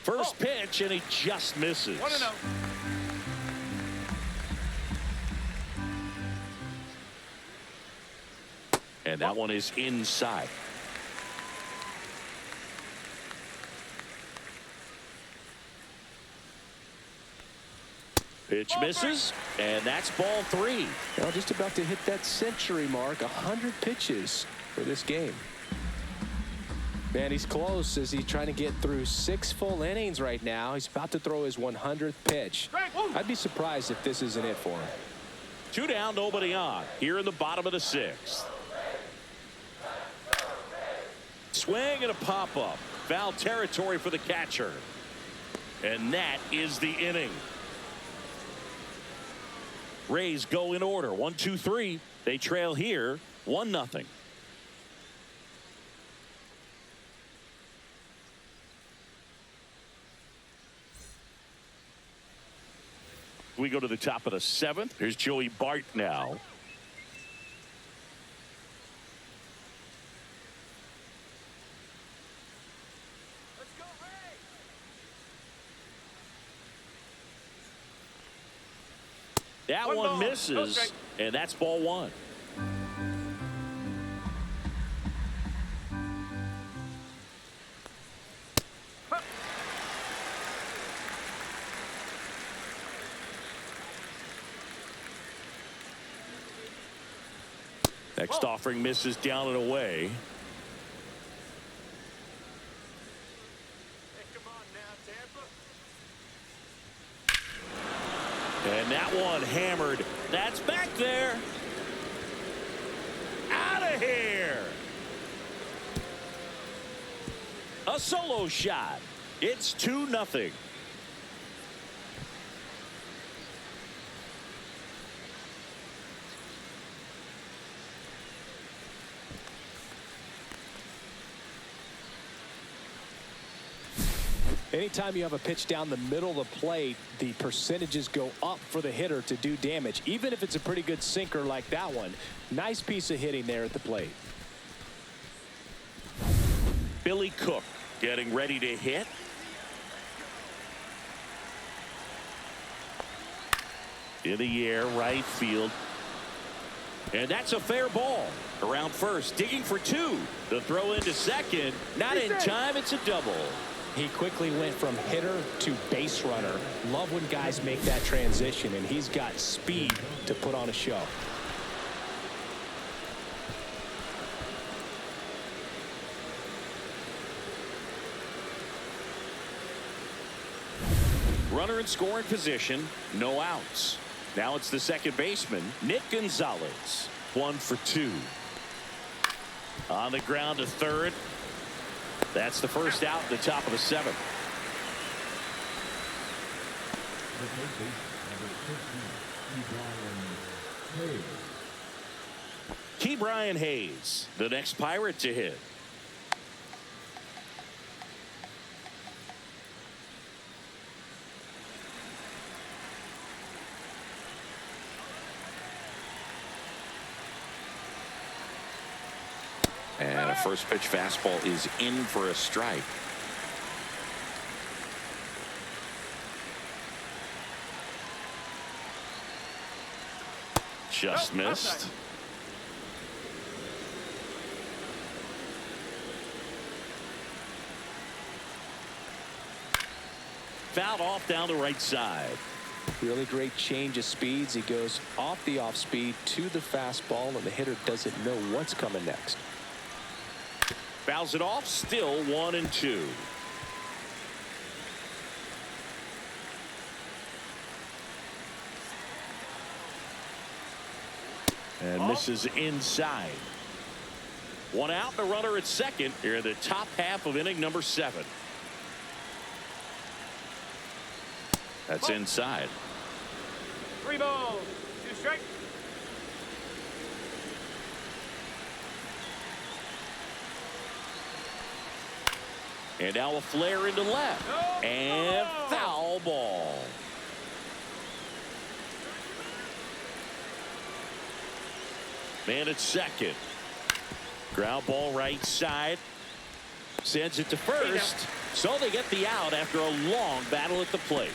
Speaker 1: First pitch, and he just misses.
Speaker 3: 1-0.
Speaker 1: And that one is inside. Pitch misses, and that's ball 3.
Speaker 2: Well, just about to hit that century mark. 100 pitches for this game. Man, he's close as he's trying to get through 6 full innings right now. He's about to throw his 100th pitch. I'd be surprised if this isn't it for him.
Speaker 1: 2 down, nobody on. Here in the bottom of the 6th. Swing and a pop-up. Foul territory for the catcher. And that is the inning. Rays go in order. 1, 2, 3. They trail here 1-0. We go to the top of the 7th. Here's Joey Bart now.
Speaker 3: Let's go, Ray.
Speaker 1: That
Speaker 3: One
Speaker 1: one
Speaker 3: ball.
Speaker 1: misses,
Speaker 3: Okay.
Speaker 1: and that's ball 1. Next offering misses down and away. And that one hammered. That's back there. Out of here. A solo shot. It's 2-0.
Speaker 2: Anytime you have a pitch down the middle of the plate, the percentages go up for the hitter to do damage, even if it's a pretty good sinker like that one. Nice piece of hitting there at the plate.
Speaker 1: Billy Cook getting ready to hit. In the air, right field. And that's a fair ball. Around first, digging for two. The throw into second. Not in time, it's a double.
Speaker 2: He quickly went from hitter to base runner. Love when guys make that transition, and he's got speed to put on a show.
Speaker 1: Runner in scoring position, no outs. Now it's the second baseman, Nick Gonzalez. 1 for 2. On the ground to third. That's the first out, the top of the 7th.
Speaker 5: The third baseman, number 15,
Speaker 1: Brian Hayes, the next Pirate to hit. And a first pitch fastball is in for a strike. Just missed. Fouled off down the right side.
Speaker 2: Really great change of speeds. He goes off the off speed to the fastball, and the hitter doesn't know what's coming next.
Speaker 1: Fouls it off, still 1-2. And misses inside. 1 out, the runner at second here in the top half of inning number 7. That's inside.
Speaker 3: 3 balls, 2 strikes.
Speaker 1: And now a flare into left. And foul ball. Man at second. Ground ball right side. Sends it to first. So they get the out after a long battle at the plate.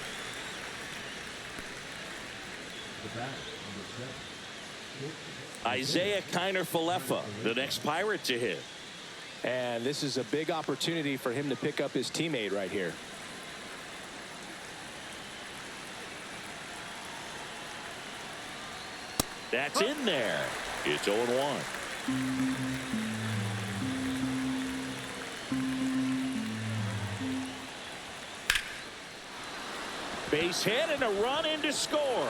Speaker 5: the bat, number 7.
Speaker 1: Isaiah Kiner-Falefa, the next Pirate to hit.
Speaker 2: And this is a big opportunity for him to pick up his teammate right here.
Speaker 1: That's in there. It's 0-1. Base hit and a run in to score.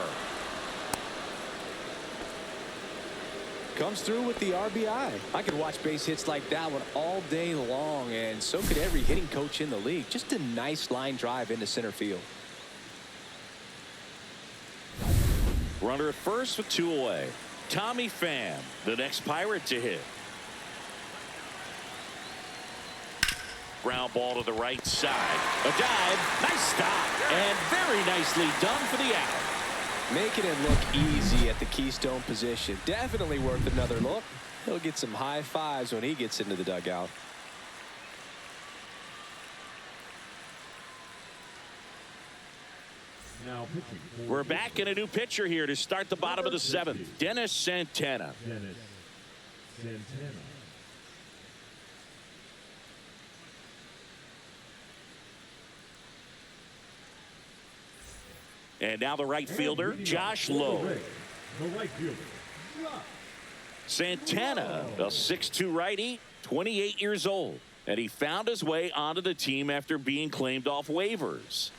Speaker 2: Comes through with the RBI. I could watch base hits like that one all day long, and so could every hitting coach in the league. Just a nice line drive into center field.
Speaker 1: Runner at first with 2 away. Tommy Pham, the next Pirate to hit. Ground ball to the right side. A dive. Nice stop. And very nicely done for the out.
Speaker 2: Making it look easy at the keystone position. Definitely worth another look. He'll get some high fives when he gets into the dugout.
Speaker 5: Now pitching for
Speaker 1: We're back in a new pitcher here to start the bottom of the 7th. Dennis Santana.
Speaker 5: Dennis Santana.
Speaker 1: And now the right fielder, Josh Lowe.
Speaker 5: The right fielder, Josh.
Speaker 1: Santana, a 6'2 righty, 28 years old. And he found his way onto the team after being claimed off waivers.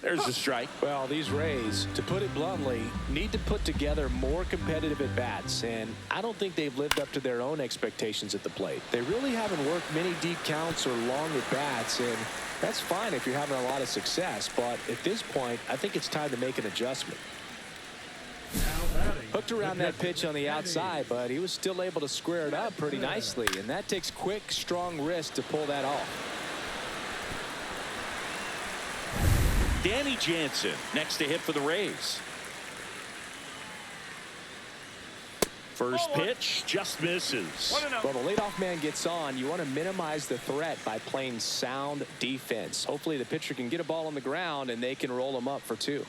Speaker 1: There's the strike.
Speaker 2: Well, these Rays, to put it bluntly, need to put together more competitive at-bats, and I don't think they've lived up to their own expectations at the plate. They really haven't worked many deep counts or long at-bats, and that's fine if you're having a lot of success, but at this point, I think it's time to make an adjustment. Hooked around that pitch on the outside, but he was still able to square it up pretty nicely, and that takes quick, strong wrist to pull that off.
Speaker 1: Danny Jansen next to hit for the Rays. First pitch just misses.
Speaker 2: Well, the leadoff man gets on. You want to minimize the threat by playing sound defense. Hopefully the pitcher can get a ball on the ground and they can roll him up for 2.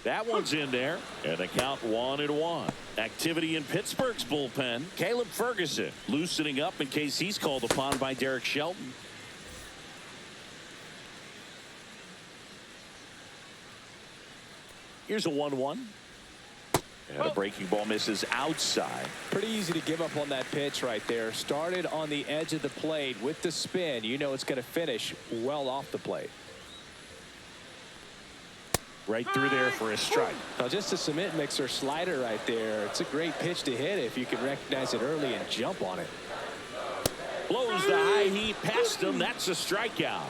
Speaker 1: That one's in there, and the count 1-1. Activity in Pittsburgh's bullpen. Caleb Ferguson loosening up in case he's called upon by Derek Shelton. Here's a 1-1. And a breaking ball misses outside.
Speaker 2: Pretty easy to give up on that pitch right there. Started on the edge of the plate with the spin. You know it's going to finish well off the plate.
Speaker 1: Right through there for a strike.
Speaker 2: Now just a cement mixer slider right there. It's a great pitch to hit if you can recognize it early and jump on it.
Speaker 1: Blows the high heat past him. That's a strikeout.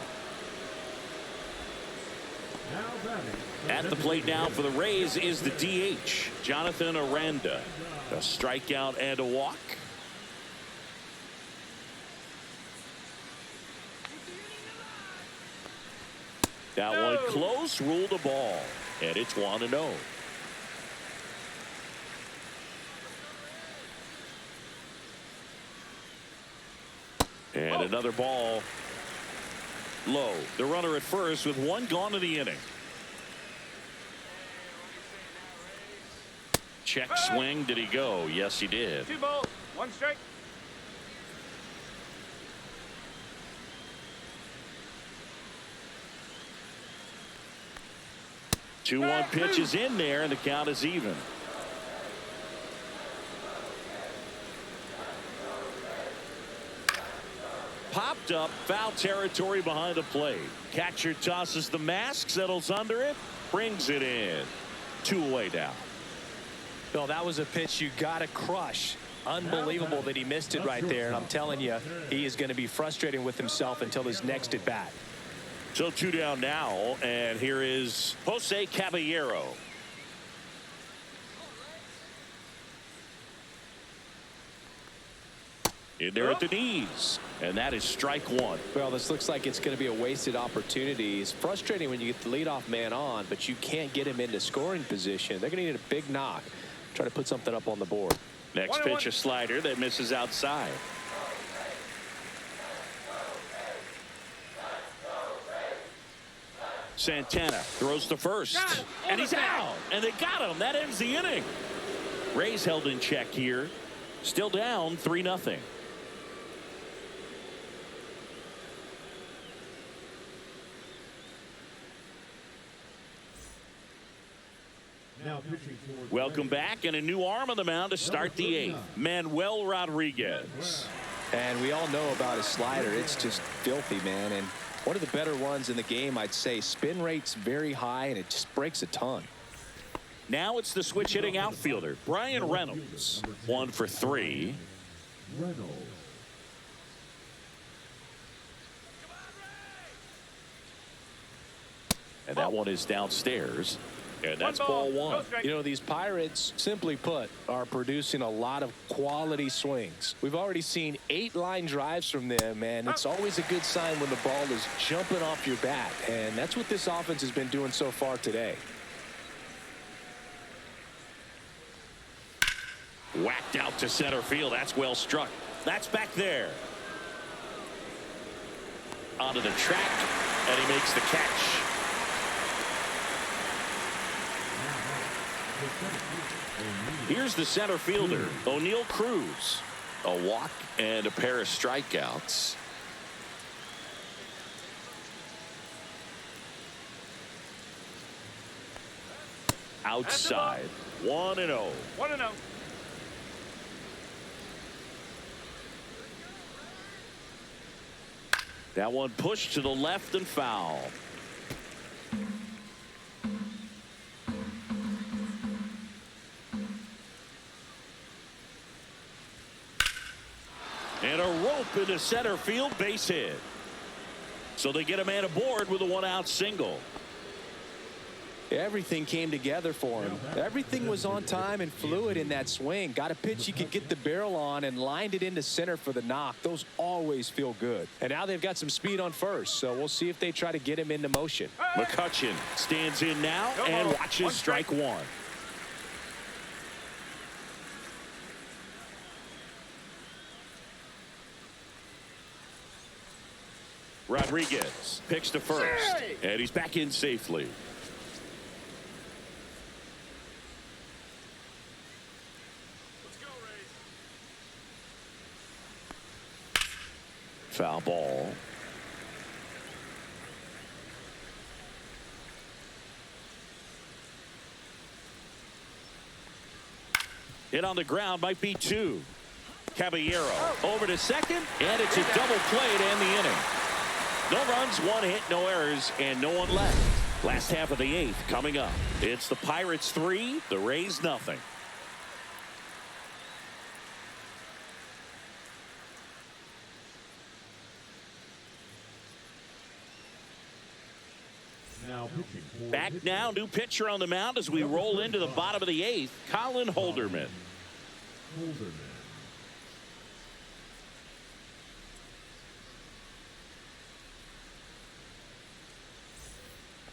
Speaker 1: At the plate now for the Rays is the DH, Jonathan Aranda. A strikeout and a walk. That one close, ruled a ball, and it's 1-0. And another ball low. The runner at first with one gone in the inning. Check swing. Did he go? Yes, he did.
Speaker 3: 2 balls, 1 strike.
Speaker 1: Two 1 pitch is in there, and the count is even. Popped up, foul territory behind the plate. Catcher tosses the mask, settles under it, brings it in. 2 away down.
Speaker 2: Bill, that was a pitch you got to crush. Unbelievable that he missed it right there, and I'm telling you, he is going to be frustrating with himself until his next at bat.
Speaker 1: So 2 down now, and here is Jose Caballero. In there at the knees, and that is strike 1.
Speaker 2: Well, this looks like it's going to be a wasted opportunity. It's frustrating when you get the leadoff man on, but you can't get him into scoring position. They're going to need a big knock. Try to put something up on the board.
Speaker 1: Next pitch, a slider that misses outside. Santana throws to first, and he's out, and they got him. That ends the inning. Rays held in check here, still down 3-0. Welcome back, and a new arm on the mound to start the 8th. Manuel Rodriguez.
Speaker 2: And we all know about his slider. It's just filthy, man. And one of the better ones in the game, I'd say. Spin rate's very high, and it just breaks a ton.
Speaker 1: Now it's the switch hitting outfielder, Brian Reynolds. 1 for 3. And that one is downstairs. And that's ball 1.
Speaker 2: You know, these Pirates, simply put, are producing a lot of quality swings. We've already seen 8 line drives from them, and it's always a good sign when the ball is jumping off your bat. And that's what this offense has been doing so far today.
Speaker 1: Whacked out to center field. That's well struck. That's back there. Onto the track, and he makes the catch. Here's the center fielder, O'Neal Cruz. A walk and a pair of strikeouts. Outside, 1-0.
Speaker 3: 1-0.
Speaker 1: That one pushed to the left and foul. And a rope into center field, base hit. So they get a man aboard with a one-out single.
Speaker 2: Everything came together for him. Everything was on time and fluid in that swing. Got a pitch he could get the barrel on and lined it into center for the knock. Those always feel good. And now they've got some speed on first, so we'll see if they try to get him into motion.
Speaker 1: McCutchen stands in now and watches strike one. Rodriguez picks to first, and he's back in safely. Foul ball. Hit on the ground, might be two. Caballero over to second, and it's a double play to end the inning. No runs, one hit, no errors, and no one left. Last half of the eighth coming up. It's the Pirates 3, the Rays nothing. Back now, new pitcher on the mound as we roll into the bottom of the eighth, Colin Holderman.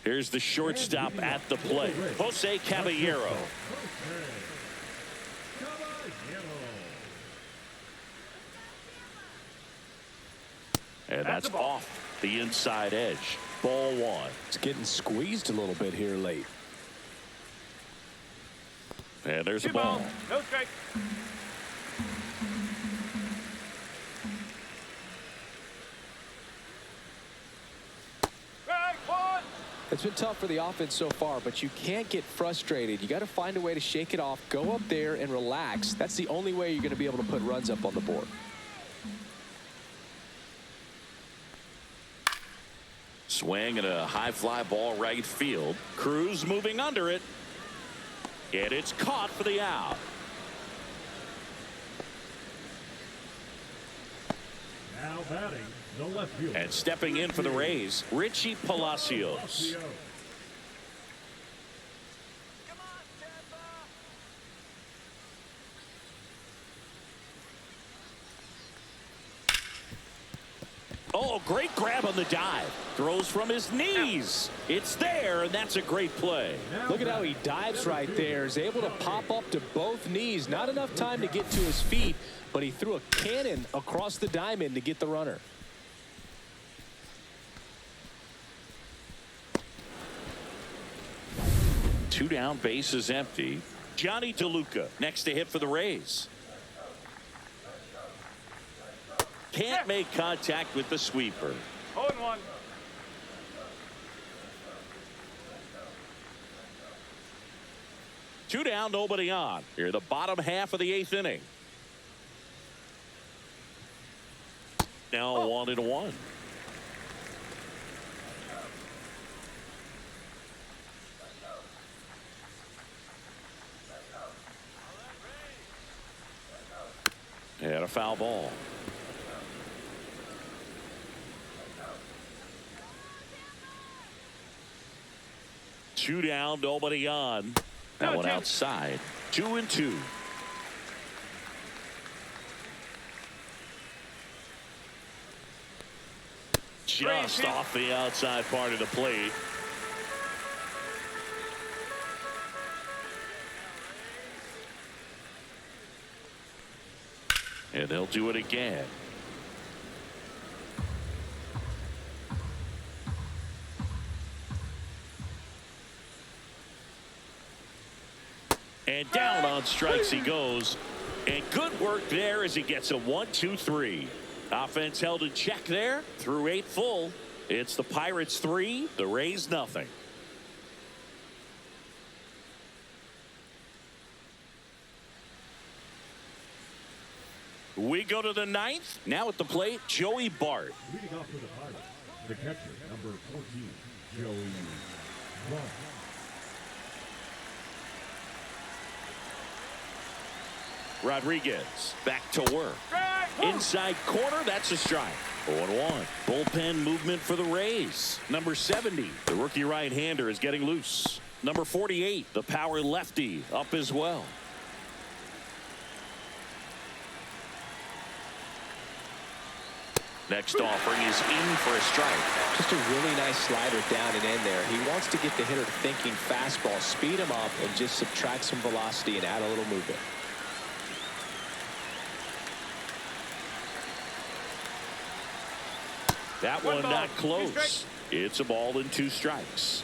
Speaker 1: Here's the shortstop at the plate, Jose Caballero. And that's off the inside edge. Ball one.
Speaker 2: It's getting squeezed a little bit here late.
Speaker 1: And there's a ball.
Speaker 3: No strike.
Speaker 2: It's been tough for the offense so far, but you can't get frustrated. You got to find a way to shake it off, go up there and relax. That's the only way you're going to be able to put runs up on the board.
Speaker 1: Swing and a high fly ball right field. Cruz moving under it. And it's caught for the out.
Speaker 5: Now batting, the left fielder.
Speaker 1: And stepping in for the Rays, Richie Palacios. Oh, great grab on the dive. Throws from his knees. It's there, and that's a great play.
Speaker 2: Look at how he dives right there. Is able to pop up to both knees. Not enough time to get to his feet, but he threw a cannon across the diamond to get the runner.
Speaker 1: Two down, base is empty. Johnny DeLuca next to hit for the Rays. Can't make contact with the sweeper.
Speaker 3: 0-1.
Speaker 1: Two down, nobody on. Here, the bottom half of the eighth inning. Now 1-1. And a foul ball. Two down, nobody on. That one outside. 2-2. Just off the outside part of the plate. And they'll do it again. And down on strikes he goes. And good work there as he gets a 1-2-3. Offense held in check there through 8 full. It's the Pirates 3, the Rays nothing. We go to the ninth. Now at the plate, Joey Bart.
Speaker 5: Leading off for the Pirates, the catcher, number 14, Joey Bart.
Speaker 1: Rodriguez back to work. Inside corner, that's a strike. 0-1. Bullpen movement for the Rays. Number 70, the rookie right-hander is getting loose. Number 48, the power lefty, up as well. Next offering is in for a strike.
Speaker 2: Just a really nice slider down and in there. He wants to get the hitter thinking fastball, speed him up, and just subtract some velocity and add a little movement.
Speaker 1: That one not close. It's a ball and 2 strikes.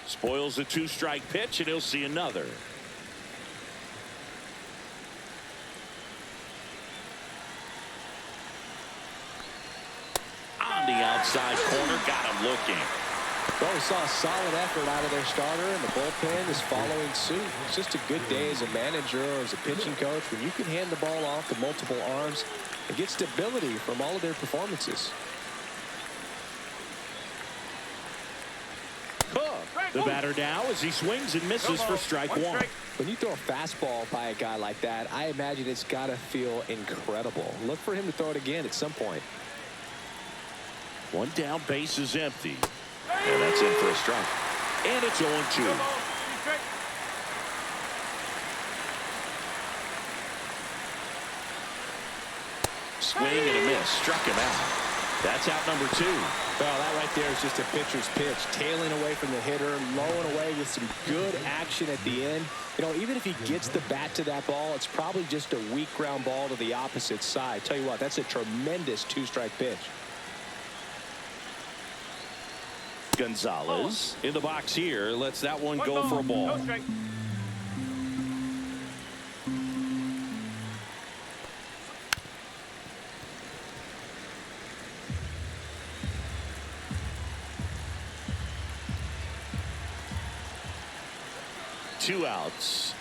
Speaker 1: Spoils a 2-strike pitch, and he'll see another. On the outside corner, got him looking.
Speaker 2: Well, we saw a solid effort out of their starter, and the bullpen is following suit. It's just a good day as a manager or as a pitching coach when you can hand the ball off to multiple arms and get stability from all of their performances.
Speaker 1: The batter now as he swings and misses for strike 1.
Speaker 2: When you throw a fastball by a guy like that, I imagine it's got to feel incredible. Look for him to throw it again at some point.
Speaker 1: 1 down, base is empty. And that's in for a strike. And it's 0-2. Swing and a miss. Struck him out. That's out number 2.
Speaker 2: Well, that right there is just a pitcher's pitch. Tailing away from the hitter, lowing away with some good action at the end. You know, even if he gets the bat to that ball, it's probably just a weak ground ball to the opposite side. Tell you what, that's a tremendous 2-strike pitch.
Speaker 1: Gonzalez in the box here. Lets that one go for a ball.
Speaker 3: No strike.
Speaker 1: Two outs.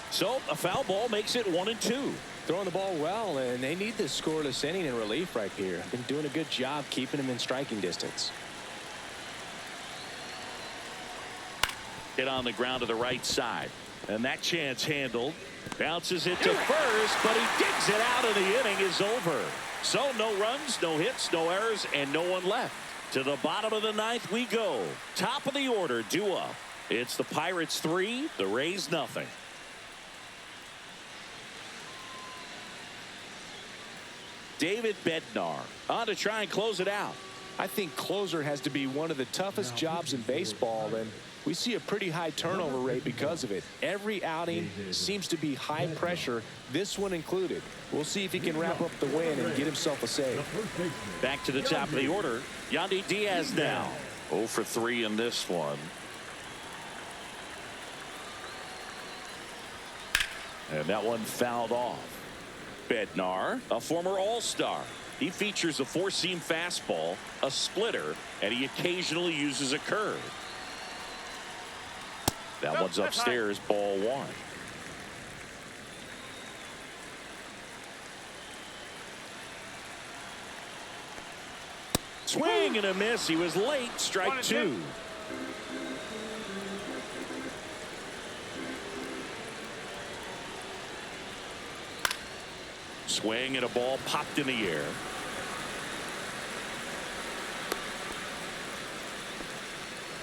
Speaker 1: So a foul ball makes it 1-2.
Speaker 2: Throwing the ball well, and they need this scoreless inning in relief right here. Been doing a good job keeping him in striking distance.
Speaker 1: Hit on the ground to the right side. And that chance handled. Bounces it to first, but he digs it out, and the inning is over. So no runs, no hits, no errors, and no one left. To the bottom of the 9th we go. Top of the order, due up. It's the Pirates 3, the Rays nothing. David Bednar on to try and close it out.
Speaker 2: I think closer has to be one of the toughest jobs in baseball, and we see a pretty high turnover rate because of it. Every outing seems to be high pressure, this one included. We'll see if he can wrap up the win and get himself a save.
Speaker 1: Back to the top of the order, Yandy Diaz now. 0 for 3 in this one. And that one fouled off. Bednar, a former All-Star. He features a 4-seam fastball, a splitter, and he occasionally uses a curve. That one's upstairs, ball 1. Swing and a miss. He was late. Strike 2. Swing and a ball popped in the air.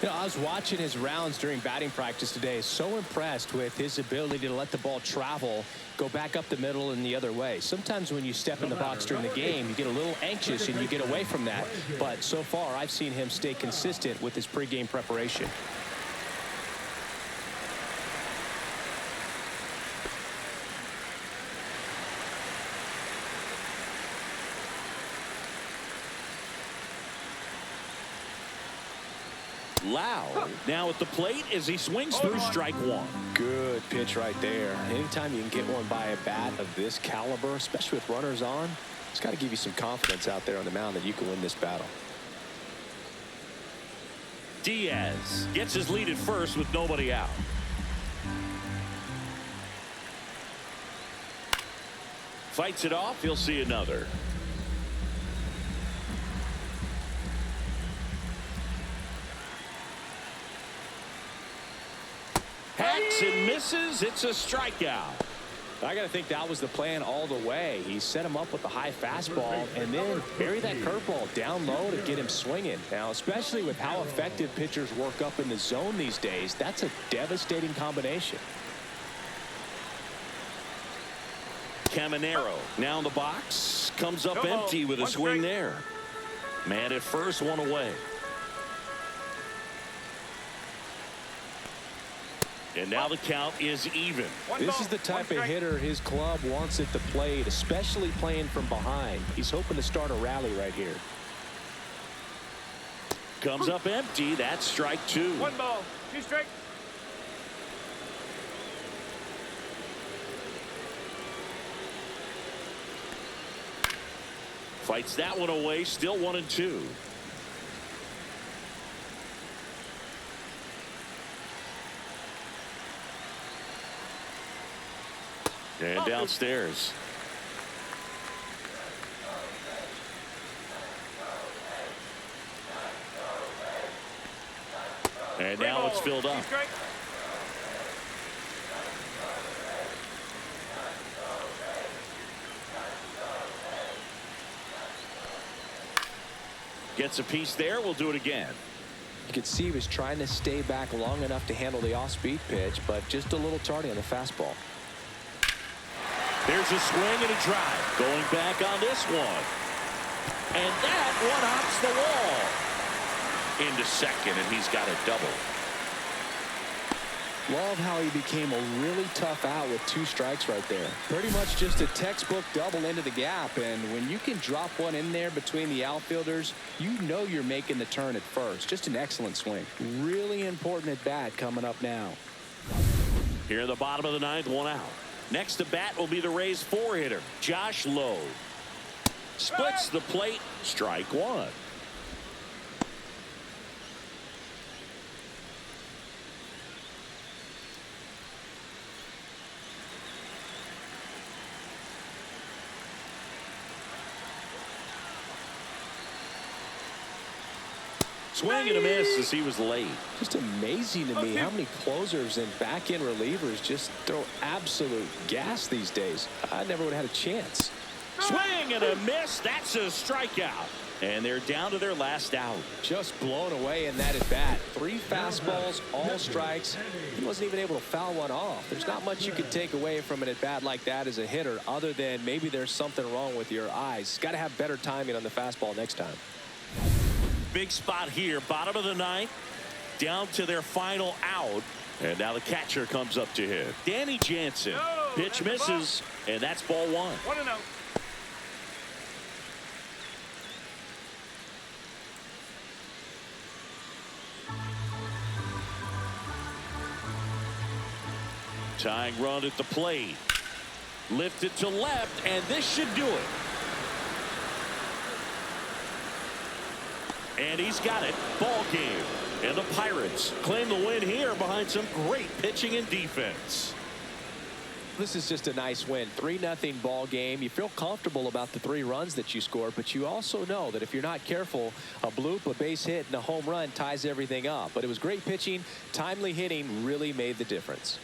Speaker 2: You know, I was watching his rounds during batting practice today. So impressed with his ability to let the ball travel, go back up the middle and the other way. Sometimes when you step in the box during the game, you get a little anxious and you get away from that. But so far, I've seen him stay consistent with his pregame preparation.
Speaker 1: Loud now at the plate as he swings through strike one.
Speaker 2: Good pitch right there. Anytime you can get one by a bat of this caliber, especially with runners on, it's got to give you some confidence out there on the mound that you can win this battle.
Speaker 1: Diaz gets his lead at first with nobody out. Fights it off. He'll see another. Hacks and misses. It's a strikeout.
Speaker 2: I got to think that was the plan all the way. He set him up with the high fastball and then bury that curveball down low to get him swinging. Now, especially with how effective pitchers work up in the zone these days, that's a devastating combination.
Speaker 1: Caminero now in the box. Comes up empty with a swing there. Man at first, one away. And now the count is even.
Speaker 2: This is the type of hitter his club wants at the plate, especially playing from behind. He's hoping to start a rally right here.
Speaker 1: Comes up empty. That's strike two.
Speaker 3: 1 ball, 2 strikes.
Speaker 1: Fights that one away. Still 1-2. And downstairs. And now it's filled up. Gets a piece there. We'll do it again.
Speaker 2: You could see he was trying to stay back long enough to handle the off-speed pitch, but just a little tardy on the fastball.
Speaker 1: There's a swing and a drive. Going back on this one. And that one hops the wall. Into second, and he's got a double.
Speaker 2: Love how he became a really tough out with 2 strikes right there. Pretty much just a textbook double into the gap, and when you can drop one in there between the outfielders, you know you're making the turn at first. Just an excellent swing. Really important at bat coming up now.
Speaker 1: Here in the bottom of the 9th, 1 out. Next to bat will be the Rays 4-hitter, Josh Lowe. Splits the plate, strike one. Swing and a miss as he was late.
Speaker 2: Just amazing to me how many closers and back-end relievers just throw absolute gas these days. I never would have had a chance.
Speaker 1: Swing and a miss. That's a strikeout. And they're down to their last out.
Speaker 2: Just blown away in that at-bat. 3 fastballs, all strikes. He wasn't even able to foul one off. There's not much you can take away from an at-bat like that as a hitter other than maybe there's something wrong with your eyes. Got to have better timing on the fastball next time.
Speaker 1: Big spot here, bottom of the 9th, down to their final out. And now the catcher comes up to hit. Danny Jansen. Pitch misses, and that's ball 1.
Speaker 3: 1-0.
Speaker 1: Tying run at the plate. Lifted to left, and this should do it. And he's got it. Ball game. And the Pirates claim the win here behind some great pitching and defense.
Speaker 2: This is just a nice win. 3-0 ball game. You feel comfortable about the 3 runs that you scored, but you also know that if you're not careful, a bloop, a base hit, and a home run ties everything up. But it was great pitching. Timely hitting really made the difference.